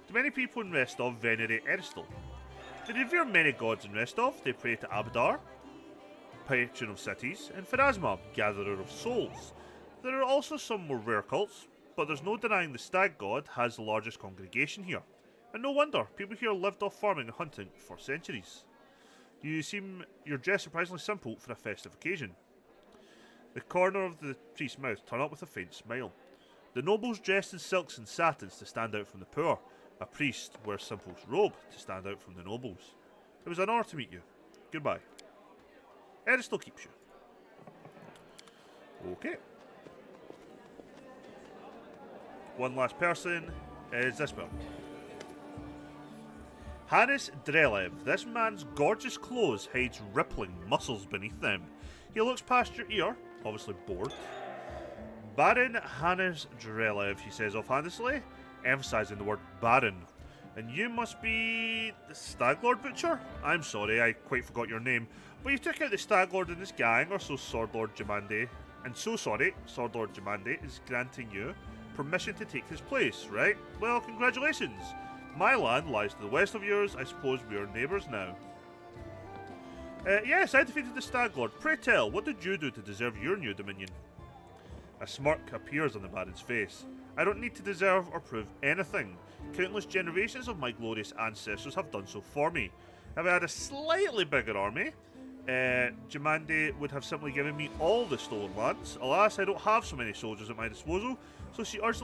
Do many people in Restov venerate Eristil? They revere many gods in Restov. They pray to Abadar, patron of cities, and Pharasma, gatherer of souls. There are also some more rare cults, but there's no denying the stag god has the largest congregation here. And no wonder, people here lived off farming and hunting for centuries. You're dressed surprisingly simple for a festive occasion. The corner of the priest's mouth turned up with a faint smile. The nobles dressed in silks and satins to stand out from the poor. A priest wears simple robe to stand out from the nobles. It was an honour to meet you. Goodbye. Eristil keeps you. Okay. One last person is this one. Hannes Drelev. This man's gorgeous clothes hides rippling muscles beneath them. He looks past your ear, obviously bored. Baron Hannes Drelev, he says offhandedly, emphasising the word Baron. And you must be the Stag Lord Butcher? I'm sorry, I quite forgot your name. But you took out the Stag Lord and his gang, or so Sword Lord Jamande. And so sorry, Sword Lord Jamande is granting you permission to take his place, right? Well, congratulations. My land lies to the west of yours. I suppose we are neighbours now. Yes, I defeated the Stag Lord. Pray tell, what did you do to deserve your new dominion? A smirk appears on the Baron's face. I don't need to deserve or prove anything. Countless generations of my glorious ancestors have done so for me. If I had a slightly bigger army, Jamande would have simply given me all the stolen lands. Alas, I don't have so many soldiers at my disposal, so she had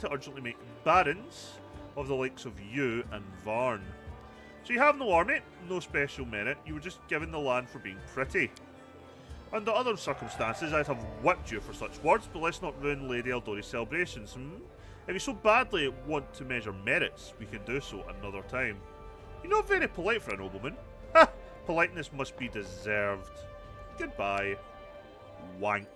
to urgently make barons of the likes of you and Varn. So you have no army, no special merit, you were just given the land for being pretty. Under other circumstances, I'd have whipped you for such words, but let's not ruin Lady Eldori's celebrations, If you so badly want to measure merits, we can do so another time. You're not very polite for a nobleman. Ha! Politeness must be deserved. Goodbye. Wank.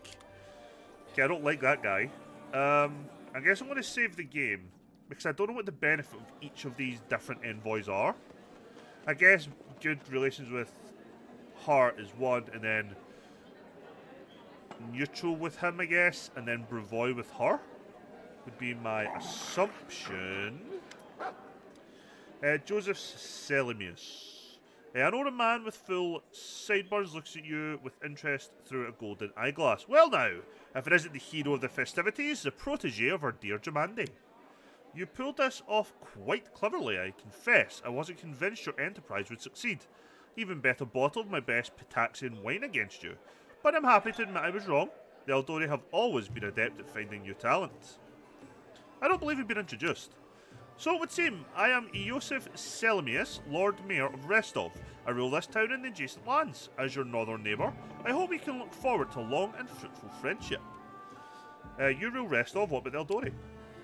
Okay, I don't like that guy. I guess I'm going to save the game, because I don't know what the benefit of each of these different envoys are. I guess good relations with her is one, and then neutral with him, I guess, and then Brevoy with her would be my assumption. Joseph Selimius. An older man with full sideburns looks at you with interest through a golden eyeglass. Well now, if it isn't the hero of the festivities, the protege of our dear Jamande. You pulled this off quite cleverly, I confess. I wasn't convinced your enterprise would succeed. Even better bottled my best Pitaxian wine against you. But I'm happy to admit I was wrong. The Eldori have always been adept at finding new talent. I don't believe you've been introduced. So it would seem, I am Iosif Selimius, Lord Mayor of Restov. I rule this town and the adjacent lands. As your northern neighbour, I hope we can look forward to a long and fruitful friendship. You rule Restov, what about the Eldori?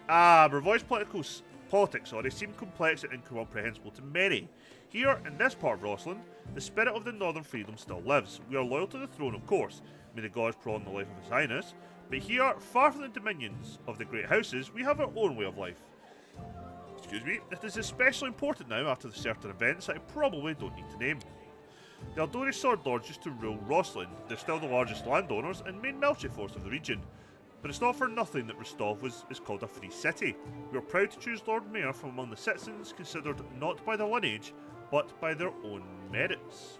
Brevoy's politics seem complex and incomprehensible to many. Here, in this part of Rosslyn, the spirit of the Northern Freedom still lives. We are loyal to the throne, of course. May the gods prolong the life of His Highness. But here, far from the dominions of the great houses, we have our own way of life. Excuse me, it is especially important now after the certain events that I probably don't need to name. The Eldori Sword Lords used to rule Rosslyn. They're still the largest landowners and main military force of the region. But it's not for nothing that Rostov is called a free city. We are proud to choose Lord Mayor from among the citizens considered not by their lineage, but by their own merits.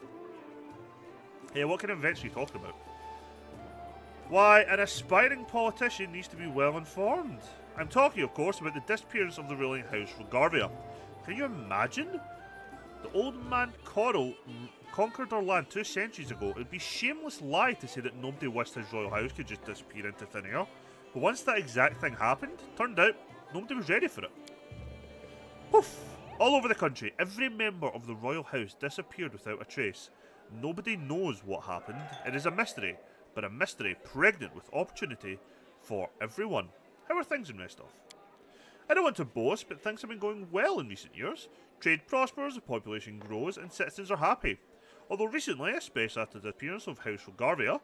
Hey, what kind of events are you talking about? Why, an aspiring politician needs to be well informed. I'm talking, of course, about the disappearance of the ruling house Rogarvia. Can you imagine? The old man Coral conquered our land 2 centuries ago. It would be a shameless lie to say that nobody wished his royal house could just disappear into thin air. But once that exact thing happened, turned out nobody was ready for it. Poof! All over the country, every member of the royal house disappeared without a trace. Nobody knows what happened. It is a mystery, but a mystery pregnant with opportunity for everyone. How are things in Restov? I don't want to boast, but things have been going well in recent years. Trade prospers, the population grows, and citizens are happy. Although recently, especially after the appearance of House Rogarvia,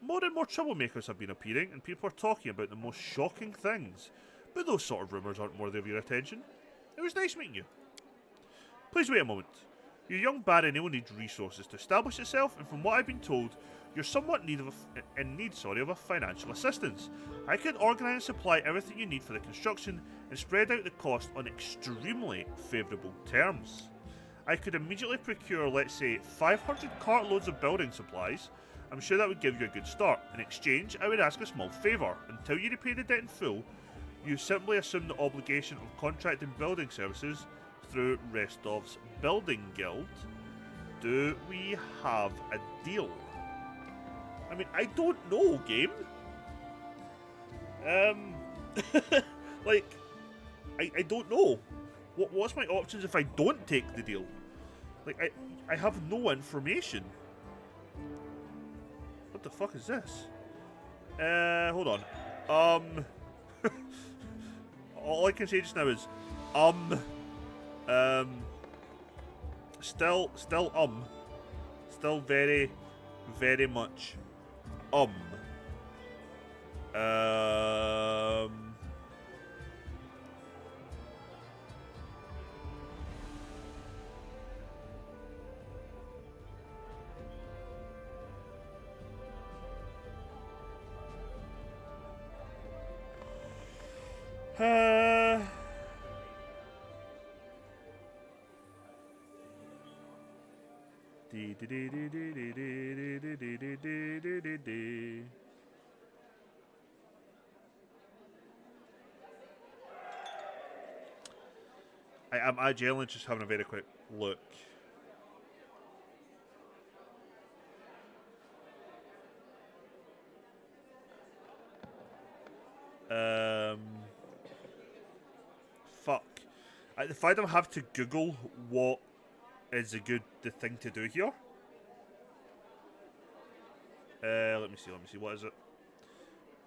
more and more troublemakers have been appearing, and people are talking about the most shocking things. But those sort of rumours aren't worthy of your attention. It was nice meeting you. Please wait a moment. Your young barony needs resources to establish itself, and from what I've been told, you're somewhat in need of a financial assistance. I can organise and supply everything you need for the construction and spread out the cost on extremely favourable terms. I could immediately procure, let's say, 500 cartloads of building supplies. I'm sure that would give you a good start. In exchange, I would ask a small favour. Until you repay the debt in full, you simply assume the obligation of contracting building services through Restov's Building Guild. Do we have a deal? I mean, I don't know, game. Like, I don't know. What's my options if I don't take the deal? Like, I have no information. What the fuck is this? Hold on. All I can say just now is, still very, very much, Uh, I'm generally just having a very quick look. Fuck. If I don't have to Google what is the thing to do here. Let me see, what is it?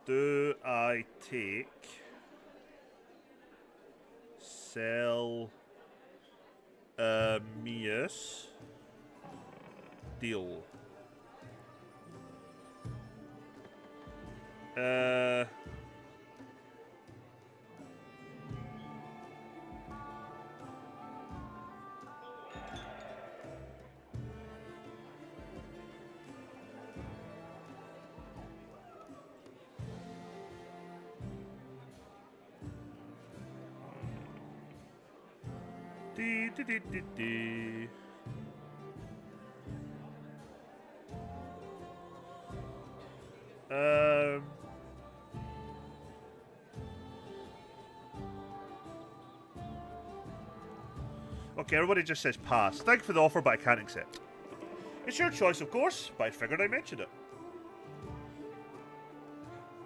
Do I take sell Mias deal? Okay, everybody just says pass. Thank you for the offer, but I can't accept. It's your choice, of course, but I figured I mentioned it.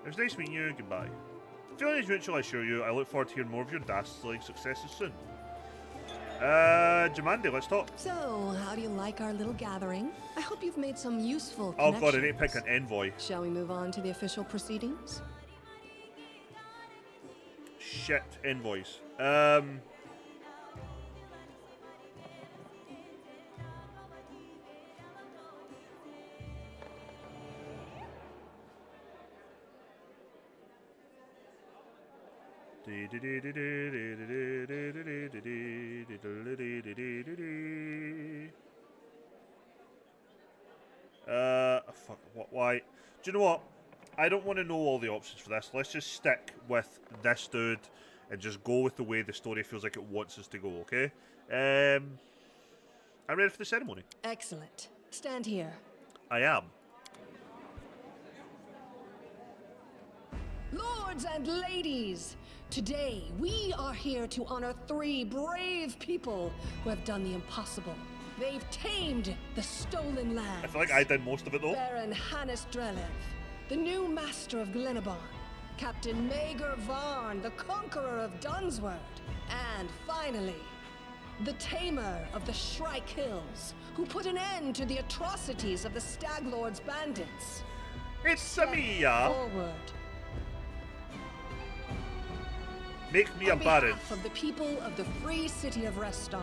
It was nice meeting you. Goodbye. Feeling is mutual, I assure you. I look forward to hearing more of your dastardly successes soon. Jamandi, let's talk. So, how do you like our little gathering? I hope you've made some useful Oh connections. god, I need to pick an envoy. Shall we move on to the official proceedings? Shit, envoys. Fuck, why? Do you know what? I don't want to know all the options for this. Let's just stick with this dude and just go with the way the story feels like it wants us to go, okay? I'm ready for the ceremony. Excellent. Stand here. I am. Lords and ladies, today we are here to honor 3 brave people who have done the impossible. They've tamed the stolen lands. I feel like I did most of it though. Baron Hannes Drelev, the new master of Glenabon, Captain Maegor Varn, the conqueror of Dunsword, and finally, the tamer of the Shrike Hills, who put an end to the atrocities of the Stag Lord's bandits. It's Mia. Forward. Make me a On baron. behalf of the people of the free city of Restov,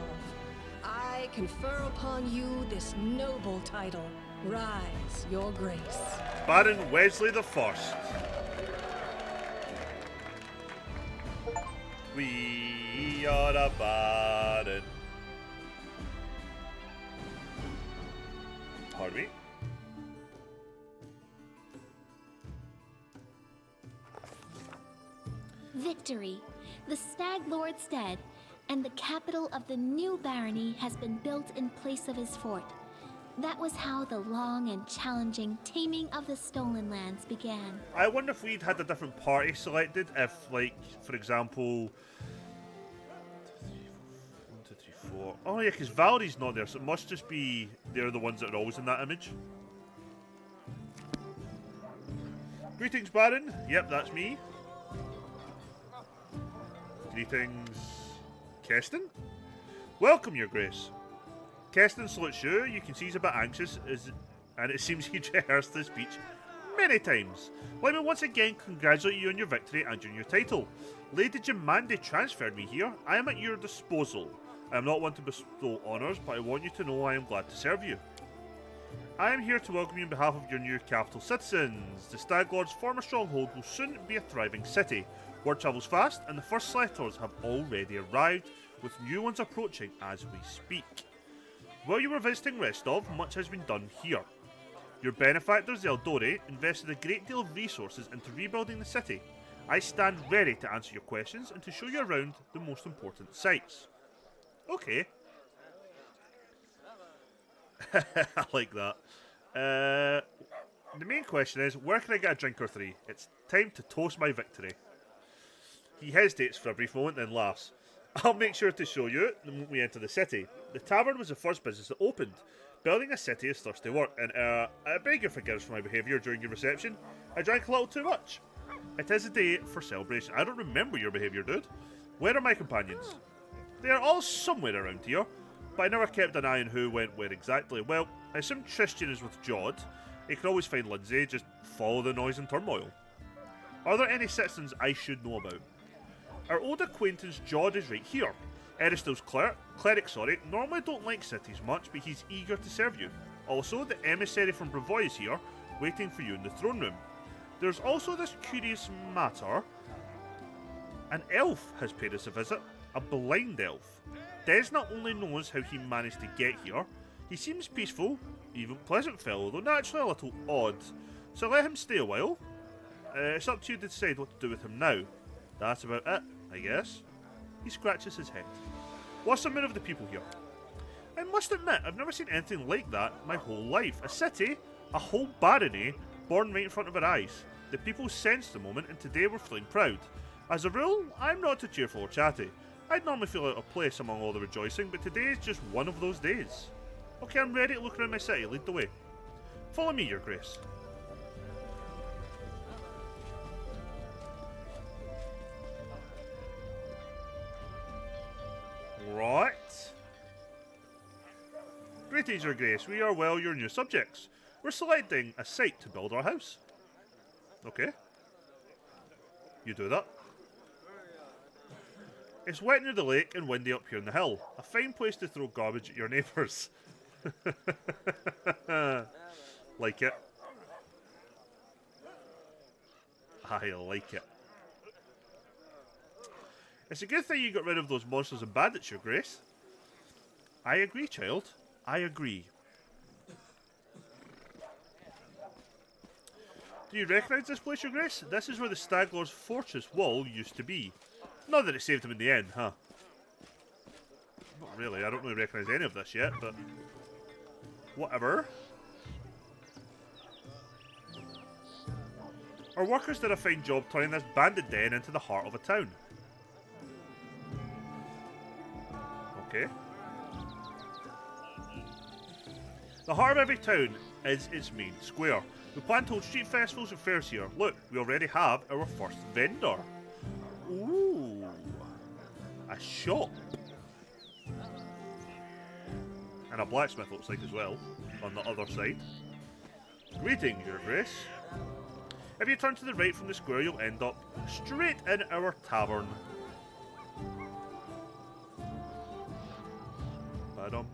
I confer upon you this noble title. Rise, your grace. Baron Wesley the First. We are a baron. Pardon me? Victory. The Stag Lord's dead, and the capital of the new barony has been built in place of his fort. That was how the long and challenging taming of the stolen lands began. I wonder if we'd had a different party selected. If, like, for example, 1, 2, 3, 4. Oh yeah, because Valerie's not there, so it must just be they're the ones that are always in that image. Greetings, Baron. Yep, that's me. Greetings, Keston. Welcome, Your Grace. Keston salutes you. You can see he's a bit anxious, and it seems he rehearsed his speech many times. Let me once again congratulate you on your victory and your new title. Lady Jamandi transferred me here. I am at your disposal. I am not one to bestow honours, but I want you to know I am glad to serve you. I am here to welcome you on behalf of your new capital citizens. The Stag Lord's former stronghold will soon be a thriving city. Word travels fast, and the first settlers have already arrived, with new ones approaching as we speak. While you were visiting Restov, much has been done here. Your benefactors, the Eldori, invested a great deal of resources into rebuilding the city. I stand ready to answer your questions and to show you around the most important sights. Okay. I like that. The main question is, where can I get a drink or three? It's time to toast my victory. He hesitates for a brief moment, then laughs. I'll make sure to show you the moment we enter the city. The tavern was the first business that opened. Building a city is thirsty work, and I beg your forgiveness for my behaviour during your reception. I drank a little too much. It is a day for celebration. I don't remember your behaviour, dude. Where are my companions? They are all somewhere around here, but I never kept an eye on who went where exactly. Well, I assume Tristan is with Jod. You can always find Lindsay, just follow the noise and turmoil. Are there any citizens I should know about? Our old acquaintance Jod is right here. Aristil's cleric, normally don't like cities much, but he's eager to serve you. Also, the emissary from Brevoy is here, waiting for you in the throne room. There's also this curious matter. An elf has paid us a visit, a blind elf. Des not only knows how he managed to get here, he seems peaceful, even pleasant fellow, though naturally a little odd. So let him stay a while. It's up to you to decide what to do with him now. That's about it, I guess. He scratches his head. What's the mood of the people here? I must admit, I've never seen anything like that my whole life. A city, a whole barony, born right in front of our eyes. The people sensed the moment, and today we're feeling proud. As a rule, I'm not too cheerful or chatty. I'd normally feel out of place among all the rejoicing, but today is just one of those days. Okay, I'm ready to look around my city. Lead the way. Follow me, Your Grace. Right. Greetings, Your Grace. We are well your new subjects. We're selecting a site to build our house. Okay. You do that. It's wet near the lake and windy up here in the hill. A fine place to throw garbage at your neighbours. Like it. I like it. It's a good thing you got rid of those monsters and bandits, Your Grace. I agree, child. I agree. Do you recognise this place, Your Grace? This is where the Stag Lord's fortress wall used to be. Not that it saved him in the end, huh? Not really. I don't really recognise any of this yet, but... whatever. Our workers did a fine job turning this bandit den into the heart of a town. Okay. The heart of every town is its main square. We plan to hold street festivals and fairs here. Look, we already have our first vendor. Ooh. A shop. And a blacksmith looks like as well, on the other side. Greetings, Your Grace. If you turn to the right from the square, you'll end up straight in our tavern. Badum.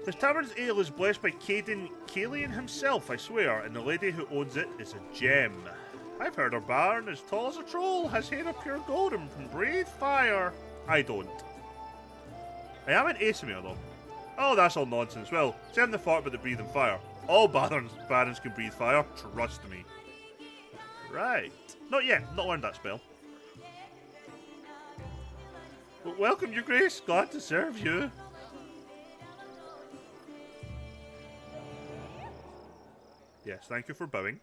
The tavern's ale is blessed by Caden Kalian himself, I swear, and the lady who owns it is a gem. I've heard her barn, as tall as a troll, has hair of pure gold and can breathe fire. I don't. I am an Aesir though. Oh, that's all nonsense. Well, send the fart but the breathing fire. All barons can breathe fire, trust me. Right. Not yet, not learned that spell. But welcome, Your Grace, glad to serve you. Yes, thank you for bowing.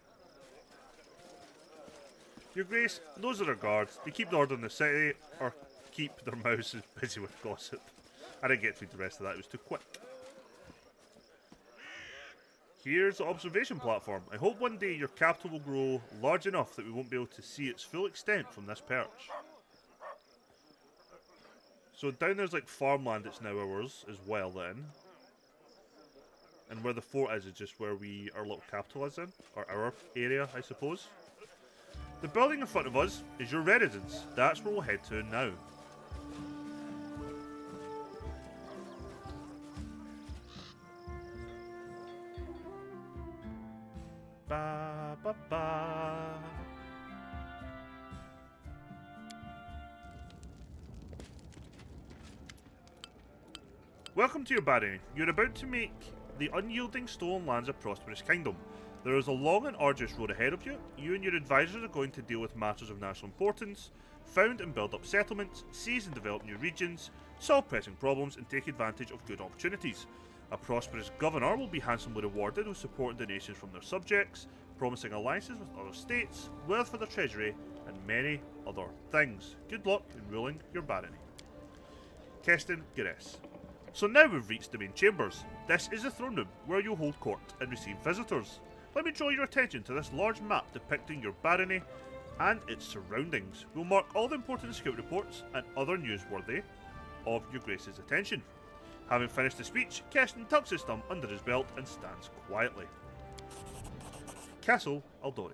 Your Grace, those are our guards. They keep the order in the city, or keep their mouths busy with gossip. I didn't get through the rest of that, it was too quick. Here's the observation platform. I hope one day your capital will grow large enough that we won't be able to see its full extent from this perch. So down there's like farmland that's now ours as well then. And where the fort is just where our little capital is in. Or our area, I suppose. The building in front of us is your residence. That's where we'll head to now. Ba ba ba. Welcome to your barony. You're about to make the unyielding stolen lands a prosperous kingdom. There is a long and arduous road ahead of you. You and your advisors are going to deal with matters of national importance, found and build up settlements, seize and develop new regions, solve pressing problems, and take advantage of good opportunities. A prosperous governor will be handsomely rewarded with support and donations from their subjects, promising alliances with other states, wealth for their treasury, and many other things. Good luck in ruling your barony. Keston Gires. So now we've reached the main chambers. This is the throne room, where you'll hold court and receive visitors. Let me draw your attention to this large map depicting your barony and its surroundings. We'll mark all the important scout reports and other newsworthy of your grace's attention. Having finished the speech, Keston tucks his thumb under his belt and stands quietly. Castle Aldori.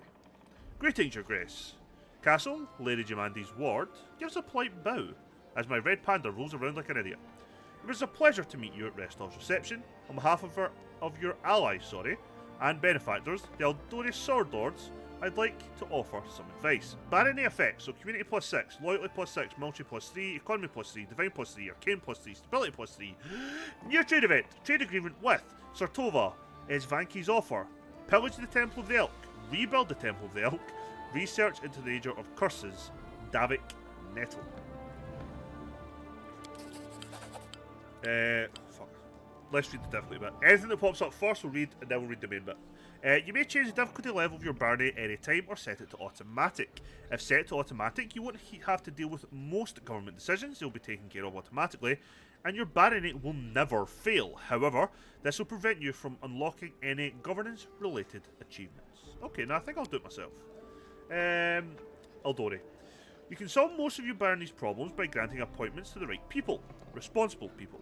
Greetings, your grace. Castle, Lady Jamandi's ward, gives a polite bow as my red panda rolls around like an idiot. It was a pleasure to meet you at Restov's reception. On behalf of your allies, and benefactors, the Aldori Sword Lords, I'd like to offer some advice. Barony effects, so community +6, loyalty +6, military +3, economy +3, divine +3, arcane +3, stability +3. New trade event, trade agreement with Sartova is Vanki's offer. Pillage the Temple of the Elk, rebuild the Temple of the Elk, research into the nature of curses, Davik Nettle. Fuck. Let's read the difficulty bit. Anything that pops up first we'll read, and then we'll read the main bit. You may change the difficulty level of your barony at any time or set it to automatic. If set to automatic, you won't have to deal with most government decisions, they'll be taken care of automatically, and your barony will never fail. However, this will prevent you from unlocking any governance-related achievements. Okay, now I think I'll do it myself. Aldori. You can solve most of your barony's problems by granting appointments to the right people, responsible people.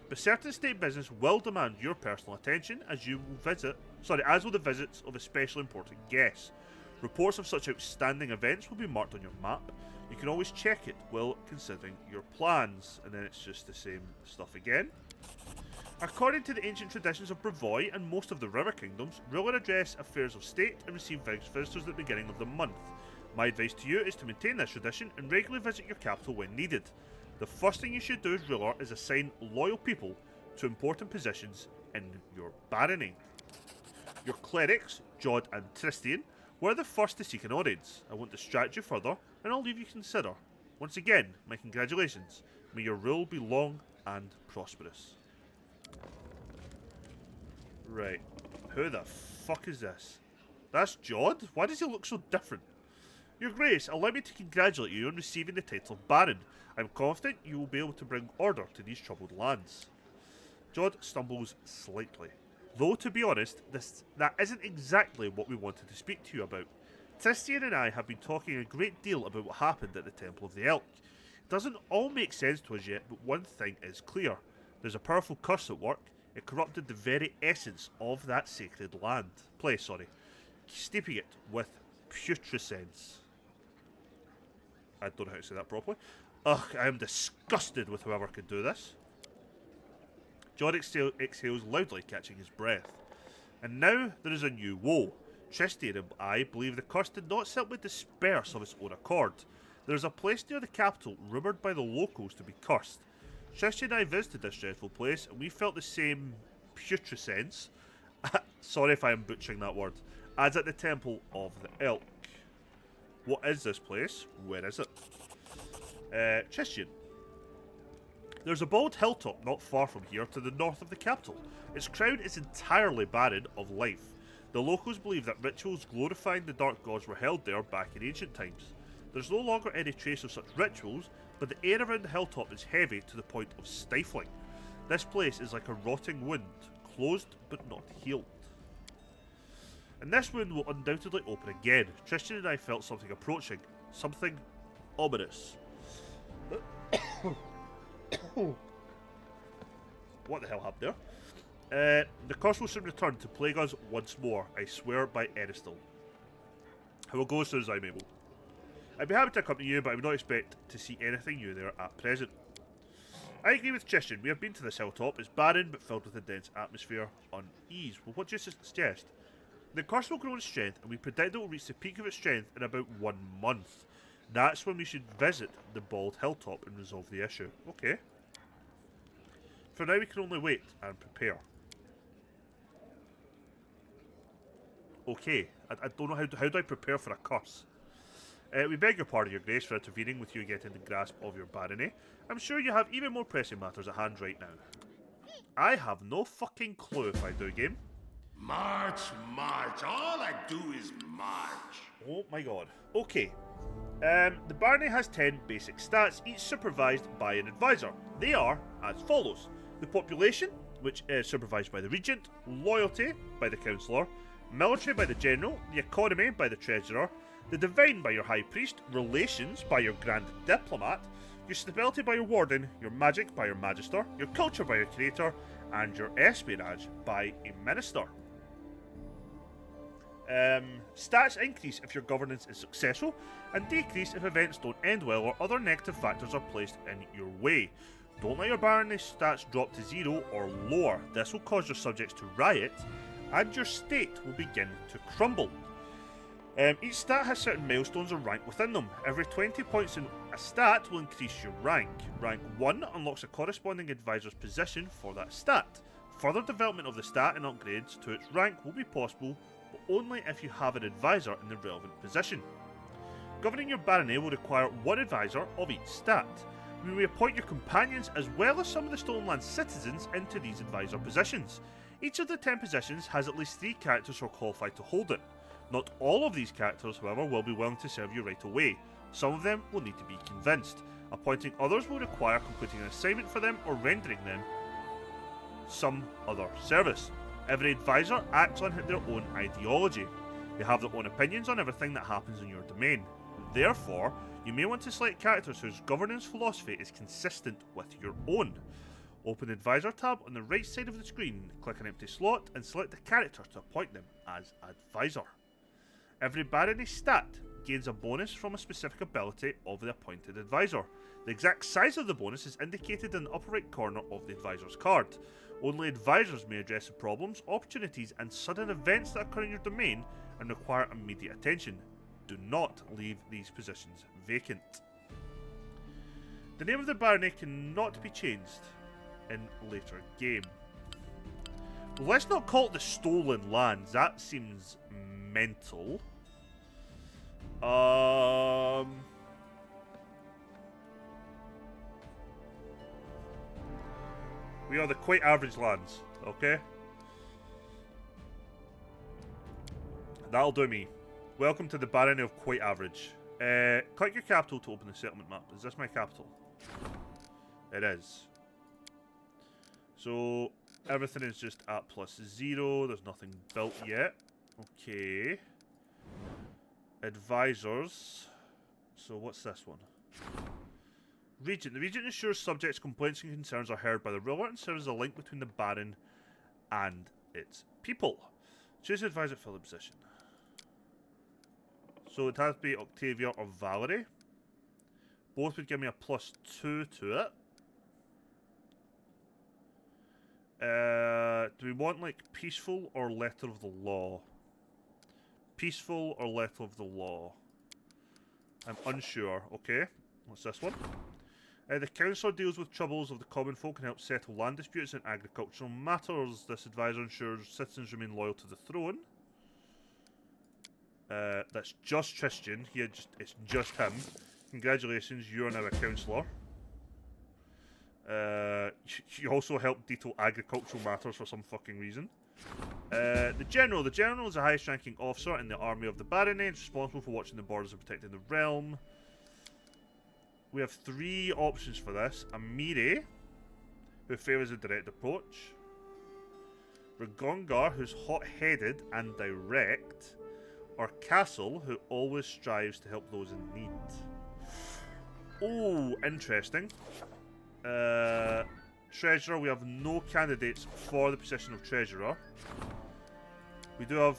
But certain state business will demand your personal attention as will the visits of especially important guests. Reports of such outstanding events will be marked on your map. You can always check it while considering your plans. And then it's just the same stuff again. According to the ancient traditions of Brevoy and most of the river kingdoms, rule and address affairs of state and receive visitors at the beginning of the month. My advice to you is to maintain this tradition and regularly visit your capital when needed. The first thing you should do as ruler is assign loyal people to important positions in your barony. Your clerics, Jod and Tristian, were the first to seek an audience. I won't distract you further, and I'll leave you to consider. Once again, my congratulations. May your rule be long and prosperous. Right. Who the fuck is this? That's Jod? Why does he look so different? Your Grace, allow me to congratulate you on receiving the title of Baron. I'm confident you will be able to bring order to these troubled lands. Jod stumbles slightly. Though, to be honest, that isn't exactly what we wanted to speak to you about. Tristian and I have been talking a great deal about what happened at the Temple of the Elk. It doesn't all make sense to us yet, but one thing is clear. There's a powerful curse at work. It corrupted the very essence of that sacred place, steeping it with putrescence. I don't know how to say that properly. Ugh, I am disgusted with whoever could do this. Jod exhales loudly, catching his breath. And now there is a new woe. Tristian and I believe the curse did not simply disperse of its own accord. There is a place near the capital rumoured by the locals to be cursed. Tristian and I visited this dreadful place, and we felt the same putrescence. Sorry if I am butchering that word. As at the Temple of the Elk. What is this place? Where is it? Tristian. There's a bald hilltop not far from here to the north of the capital. Its crown is entirely barren of life. The locals believe that rituals glorifying the dark gods were held there back in ancient times. There's no longer any trace of such rituals, but the air around the hilltop is heavy to the point of stifling. This place is like a rotting wound, closed but not healed. And this wound will undoubtedly open again. Tristian and I felt something approaching. Something ominous. What the hell happened there? The curse will soon return to plague us once more, I swear by Eristil. I will go as soon as I'm able. I'd be happy to accompany you, but I would not expect to see anything new there at present. I agree with Tristian. We have been to this hilltop. It's barren, but filled with a dense atmosphere. Unease. Well, what do you suggest? The curse will grow in strength, and we predict it will reach the peak of its strength in about 1 month. That's when we should visit the bald hilltop and resolve the issue. Okay. For now, we can only wait and prepare. Okay, I don't know how do I prepare for a curse? We beg your pardon, your grace, for intervening with you getting the grasp of your barony. I'm sure you have even more pressing matters at hand right now. I have no fucking clue if I do, game. March, march. All I do is march. Oh my god. Okay. The barony has 10 basic stats, each supervised by an advisor. They are as follows. The population, which is supervised by the regent, loyalty by the councillor, military by the general, the economy by the treasurer, the divine by your high priest, relations by your grand diplomat, your stability by your warden, your magic by your magister, your culture by your curator, and your espionage by a minister. Stats increase if your governance is successful, and decrease if events don't end well or other negative factors are placed in your way. Don't let your barony stats drop to 0 or lower. This will cause your subjects to riot, and your state will begin to crumble. Each stat has certain milestones or rank within them. Every 20 points in a stat will increase your rank. Rank 1 unlocks a corresponding advisor's position for that stat. Further development of the stat and upgrades to its rank will be possible, but only if you have an advisor in the relevant position. Governing your barony will require one advisor of each stat. You may appoint your companions as well as some of the Stolen Land citizens into these advisor positions. Each of the 10 positions has at least 3 characters who are qualified to hold it. Not all of these characters, however, will be willing to serve you right away. Some of them will need to be convinced. Appointing others will require completing an assignment for them or rendering them some other service. Every advisor acts on their own ideology. They have their own opinions on everything that happens in your domain. Therefore, you may want to select characters whose governance philosophy is consistent with your own. Open the Advisor tab on the right side of the screen, click an empty slot, and select a character to appoint them as advisor. Every barony stat gains a bonus from a specific ability of the appointed advisor. The exact size of the bonus is indicated in the upper right corner of the advisor's card. Only advisors may address the problems, opportunities, and sudden events that occur in your domain and require immediate attention. Do not leave these positions vacant. The name of the barony cannot be changed in later game. Let's not call it the Stolen Lands. That seems mental. We are the quite average lands, okay? That'll do me. Welcome to the barony of quite average. Click your capital to open the settlement map. Is this my capital? It is. So everything is just at +0. There's nothing built yet. Okay. Advisors. So what's this one? Regent. The Regent ensures subjects' complaints and concerns are heard by the ruler and serves as a link between the Baron and its people. Choose an advisor to fill the position. So it has to be Octavia or Valerie. Both would give me a +2 to it. Do we want like peaceful or letter of the law? Peaceful or letter of the law? I'm unsure. Okay, what's this one? The council deals with troubles of the common folk and helps settle land disputes and agricultural matters. This advisor ensures citizens remain loyal to the throne. That's just Tristan. It's just him. Congratulations, you are now a councillor. You also help detail agricultural matters for some fucking reason. The general is the highest ranking officer in the army of the barony and is responsible for watching the borders and protecting the realm. We have 3 options for this. Amiri, who favours a direct approach. Ragongar, who's hot-headed and direct. Or Castle, who always strives to help those in need. Oh, interesting. Treasurer, we have no candidates for the position of Treasurer. We do have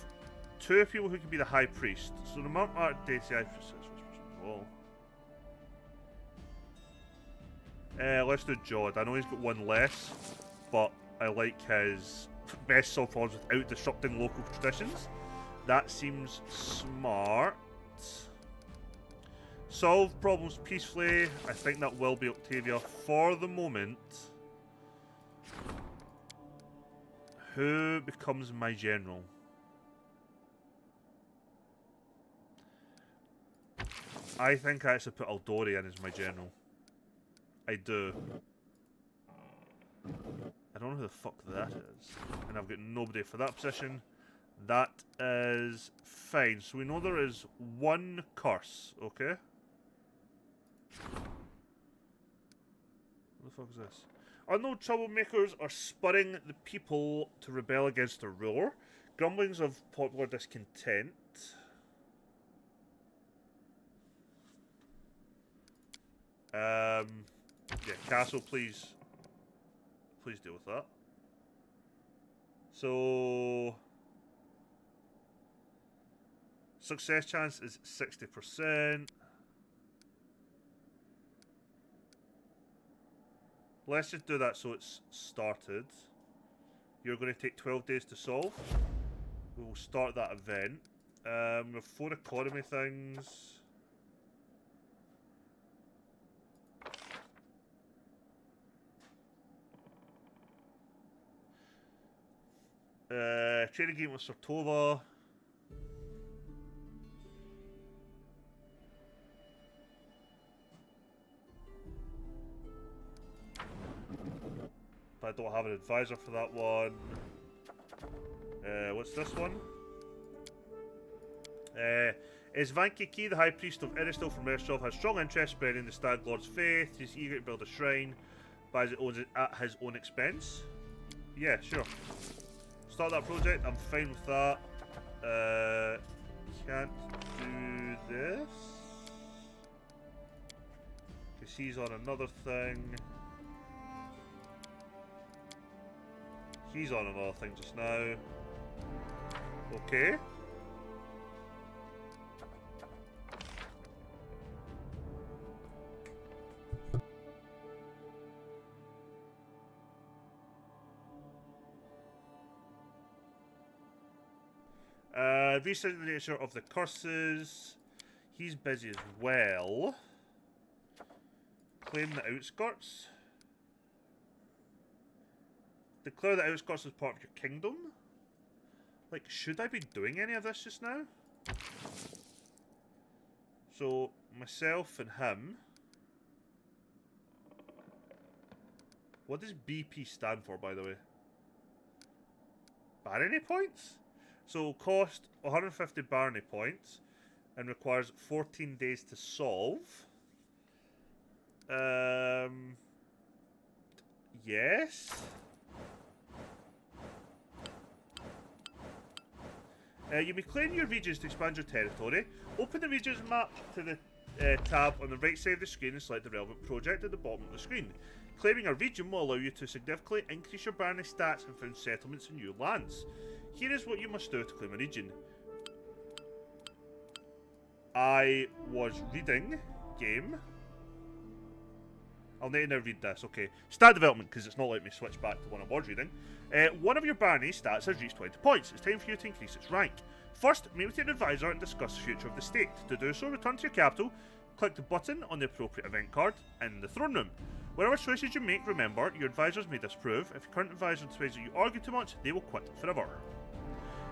2 people who can be the High Priest. So the Mount Art Deity High Priest. Let's do Jod. I know he's got 1 less, but I like his best solve problems without disrupting local traditions. That seems smart. Solve problems peacefully. I think that will be Octavia for the moment. Who becomes my general? I think I actually put Aldorian as my general. I do. I don't know who the fuck that is. And I've got nobody for that position. That is fine. So we know there is one curse, okay? What the fuck is this? Unknown troublemakers are spurring the people to rebel against their ruler. Grumblings of popular discontent. Yeah, castle, please. Please deal with that. So... success chance is 60%. Let's just do that so it's started. You're going to take 12 days to solve. We will start that event. We have 4 economy things. Trade agreement with Sartova. But I don't have an advisor for that one. What's this one? Is Vanki Key, the High Priest of Iristil from Restov, has strong interest spreading the Stag Lord's faith. He's eager to build a shrine, buys it, owns it at his own expense. Yeah, sure. Start that project, I'm fine with that. Can't do this. Because he's on another thing. He's on another thing just now. Okay. Research the nature of the curses. He's busy as well. Claim the outskirts. Declare the outskirts as part of your kingdom. Like, should I be doing any of this just now? So, myself and him. What does BP stand for, by the way? Barony points? So, cost 150 barony points and requires 14 days to solve. Yes. You may claim your regions to expand your territory. Open the regions map to the tab on the right side of the screen and select the relevant project at the bottom of the screen. Claiming a region will allow you to significantly increase your barony stats and found settlements in new lands. Here is what you must do to claim a region. I was reading game. I'll need to now read this, okay. Stat development, because it's not letting me switch back to one I was reading. One of your barony stats has reached 20 points. It's time for you to increase its rank. First, meet with your advisor and discuss the future of the state. To do so, return to your capital, click the button on the appropriate event card in the throne room. Whatever choices you make, remember, your advisors may disapprove. If your current advisor decides that you argue too much, they will quit forever.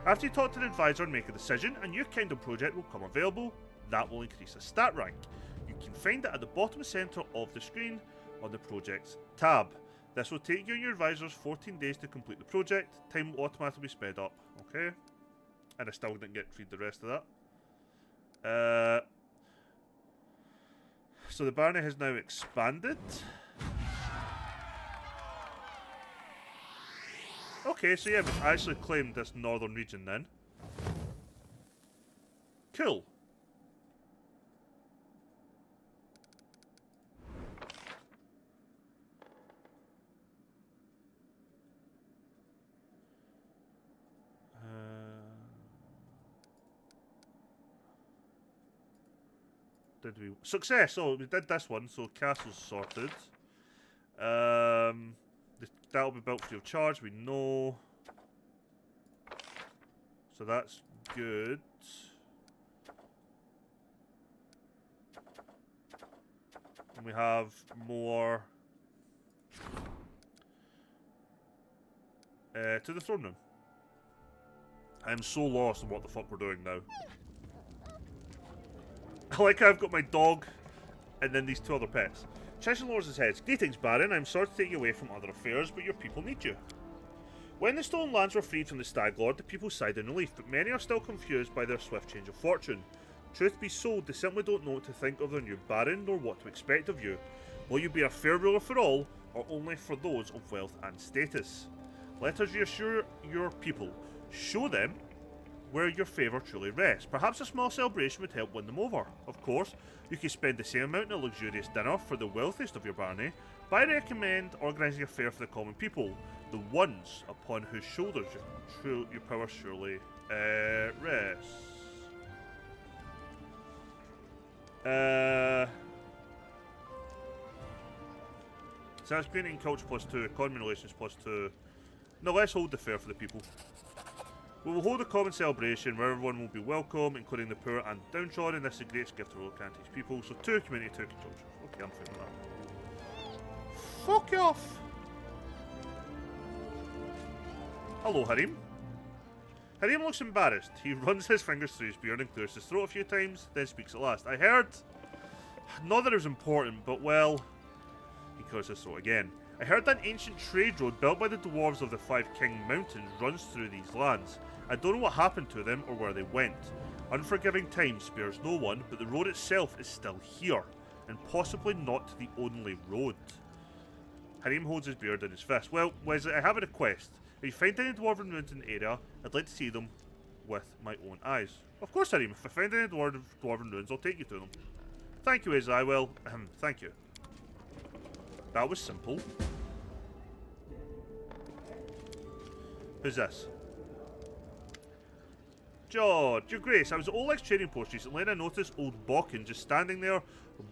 After you talk to the advisor and make a decision, a new kingdom project will come available. That will increase a stat rank. You can find it at the bottom center of the screen on the projects tab. This will take you and your advisors 14 days to complete the project. Time will automatically be sped up. Okay. And I still didn't get to read the rest of that. So the barony has now expanded. Okay, so yeah, we've actually claimed this northern region then. Cool. Did we success? Oh, we did this one, so castle's sorted. That'll be built free of charge, we know. So that's good. And we have more to the throne room. I'm so lost on what the fuck we're doing now. I like how I've got my dog and then these two other pets. Cheshire lowers his head. Greetings, Baron. I'm sorry to take you away from other affairs, but your people need you. When the Stolen Lands were freed from the Stag Lord, the people sighed in relief, but many are still confused by their swift change of fortune. Truth be told, they simply don't know what to think of their new Baron, nor what to expect of you. Will you be a fair ruler for all, or only for those of wealth and status? Let us reassure your people. Show them where your favour truly rests. Perhaps a small celebration would help win them over. Of course, you can spend the same amount in a luxurious dinner for the wealthiest of your barony, but I recommend organising a fair for the common people, the ones upon whose shoulders your power surely rests. So that's granting culture +2, economy relations +2. No, let's hold the fair for the people. We will hold a common celebration where everyone will be welcome, including the poor and downtrodden. This is the greatest gift the world can teach people. So 2 community, 2 culture. Okay, I'm fine with that. Fuck off! Hello, Harim. Harim looks embarrassed. He runs his fingers through his beard and clears his throat a few times, then speaks at last. I heard... Not that it was important, but well... He clears his throat again. I heard that an ancient trade road built by the dwarves of the Five King Mountains runs through these lands. I don't know what happened to them or where they went. Unforgiving time spares no one, but the road itself is still here, and possibly not the only road. Harim holds his beard in his fist. Well, Wesley, I have a request. If you find any dwarven ruins in the area, I'd like to see them with my own eyes. Of course, Harim. If I find any dwarven ruins, I'll take you to them. Thank you, Wesley. I will. Thank you. That was simple. Who's this? George, your grace, I was at Oleg's trading post recently and I noticed old Bokken just standing there,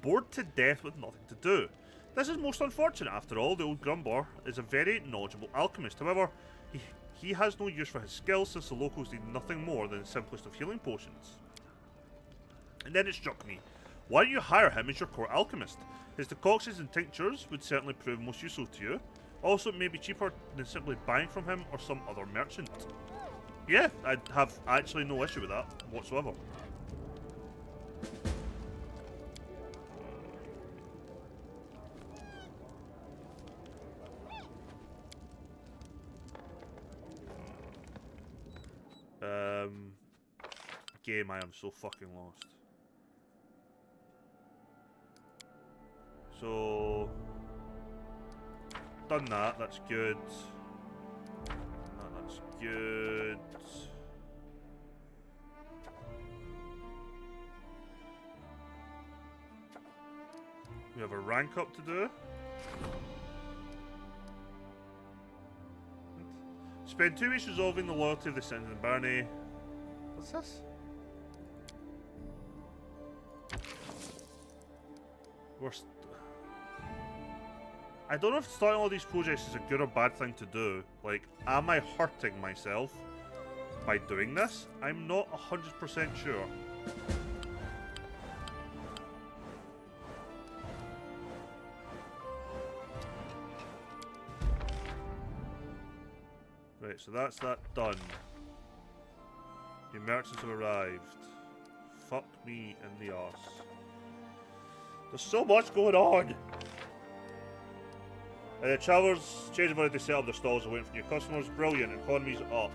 bored to death with nothing to do. This is most unfortunate after all. The old Grumbor is a very knowledgeable alchemist. However, he has no use for his skills since the locals need nothing more than the simplest of healing potions. And then it struck me. Why don't you hire him as your core alchemist? His decoctions and tinctures would certainly prove most useful to you. Also, it may be cheaper than simply buying from him or some other merchant. Yeah, I'd have actually no issue with that whatsoever. Game, I am so fucking lost. So, done that, that's good. That's good. We have a rank up to do. Spend 2 weeks resolving the loyalty of the citizens in Barney. What's this? I don't know if starting all these projects is a good or bad thing to do. Like, am I hurting myself by doing this? I'm not 100% sure. Right, so that's that done. The merchants have arrived. Fuck me in the arse. There's so much going on! The travelers change ability to set up their stalls and waiting for new customers. Brilliant, economy's up.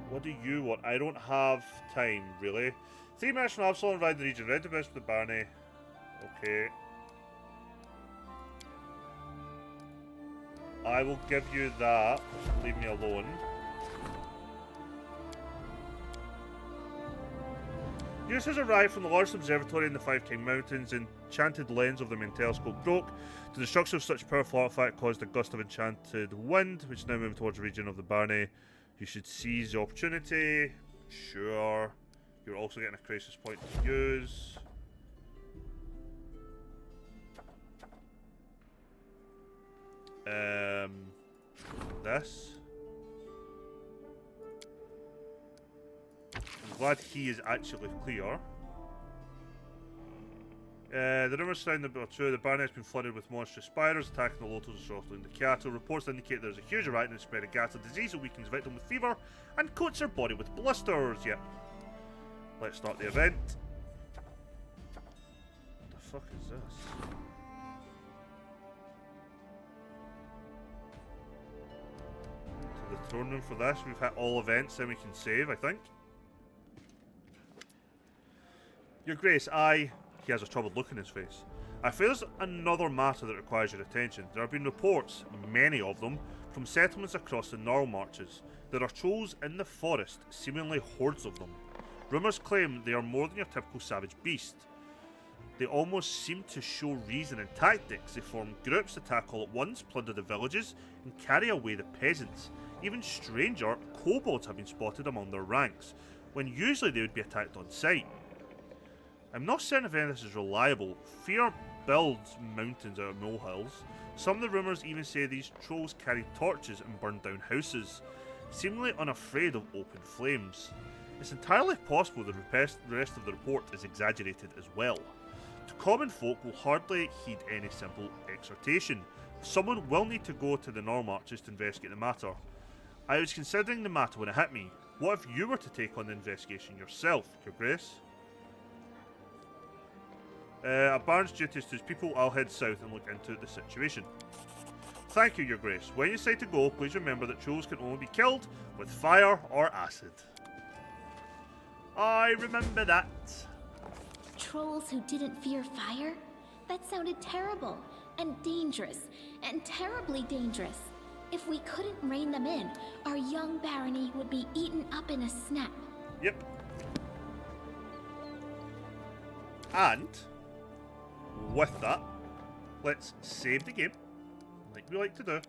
What do you want? I don't have time, really. 3 merchants from Absalom ride the region. Ready to best with the Barney. Okay. I will give you that. Just leave me alone. News has arrived from the largest observatory in the Five King Mountains. Enchanted lens of the main telescope broke. The destruction of such powerful artifact caused a gust of enchanted wind, which is now moving towards the region of the Barney. You should seize the opportunity. Sure. You're also getting a crisis point to use. This. I'm glad he is actually clear. The rumours surrounding the true. The Barney has been flooded with monstrous spiders attacking the locals and sortling the cattle. Reports indicate there's a huge arachnid spread of ghastly disease that weakens victims with fever and coats their body with blisters. Yep. Let's start the event. fuck is this? To the throne room for this. We've hit all events, then we can save, I think. Your Grace, He has a troubled look in his face. I fear there's another matter that requires your attention. There have been reports, many of them, from settlements across the Gnarl Marches. There are trolls in the forest, seemingly hordes of them. Rumours claim they are more than your typical savage beast. They almost seem to show reason and tactics. They form groups, attack all at once, plunder the villages, and carry away the peasants. Even stranger, kobolds have been spotted among their ranks, when usually they would be attacked on sight. I'm not certain if any of this is reliable. Fear builds mountains out of molehills. Some of the rumours even say these trolls carry torches and burn down houses, seemingly unafraid of open flames. It's entirely possible the rest of the report is exaggerated as well. The common folk will hardly heed any simple exhortation. Someone will need to go to the Gnarl Marches to investigate the matter. I was considering the matter when it hit me. What if you were to take on the investigation yourself, Your Grace? A Baron's duties to his people. I'll head south and look into the situation. Thank you, Your Grace. When you decide to go, please remember that trolls can only be killed with fire or acid. I remember that. Trolls who didn't fear fire? That sounded terrible, and dangerous, and terribly dangerous. If we couldn't rein them in, our young barony would be eaten up in a snap. Yep. And with that, let's save the game, like we like to do.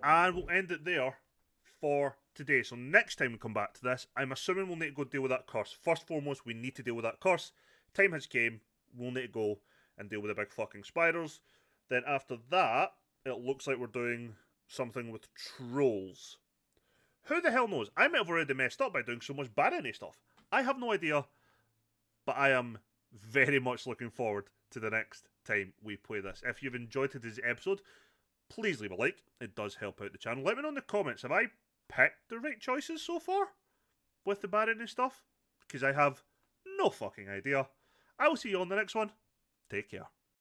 And we'll end it there for today. So next time we come back to this, I'm assuming we'll need to go deal with that curse. First and foremost, we need to deal with that curse. Time has came. We'll need to go and deal with the big fucking spiders. Then after that, it looks like we're doing something with trolls. Who the hell knows? I might have already messed up by doing so much barony stuff. I have no idea. But I am very much looking forward to the next time we play this. If you've enjoyed today's episode, please leave a like. It does help out the channel. Let me know in the comments, have I picked the right choices so far with the barony stuff? Because I have no fucking idea. I will see you on the next one. Take care.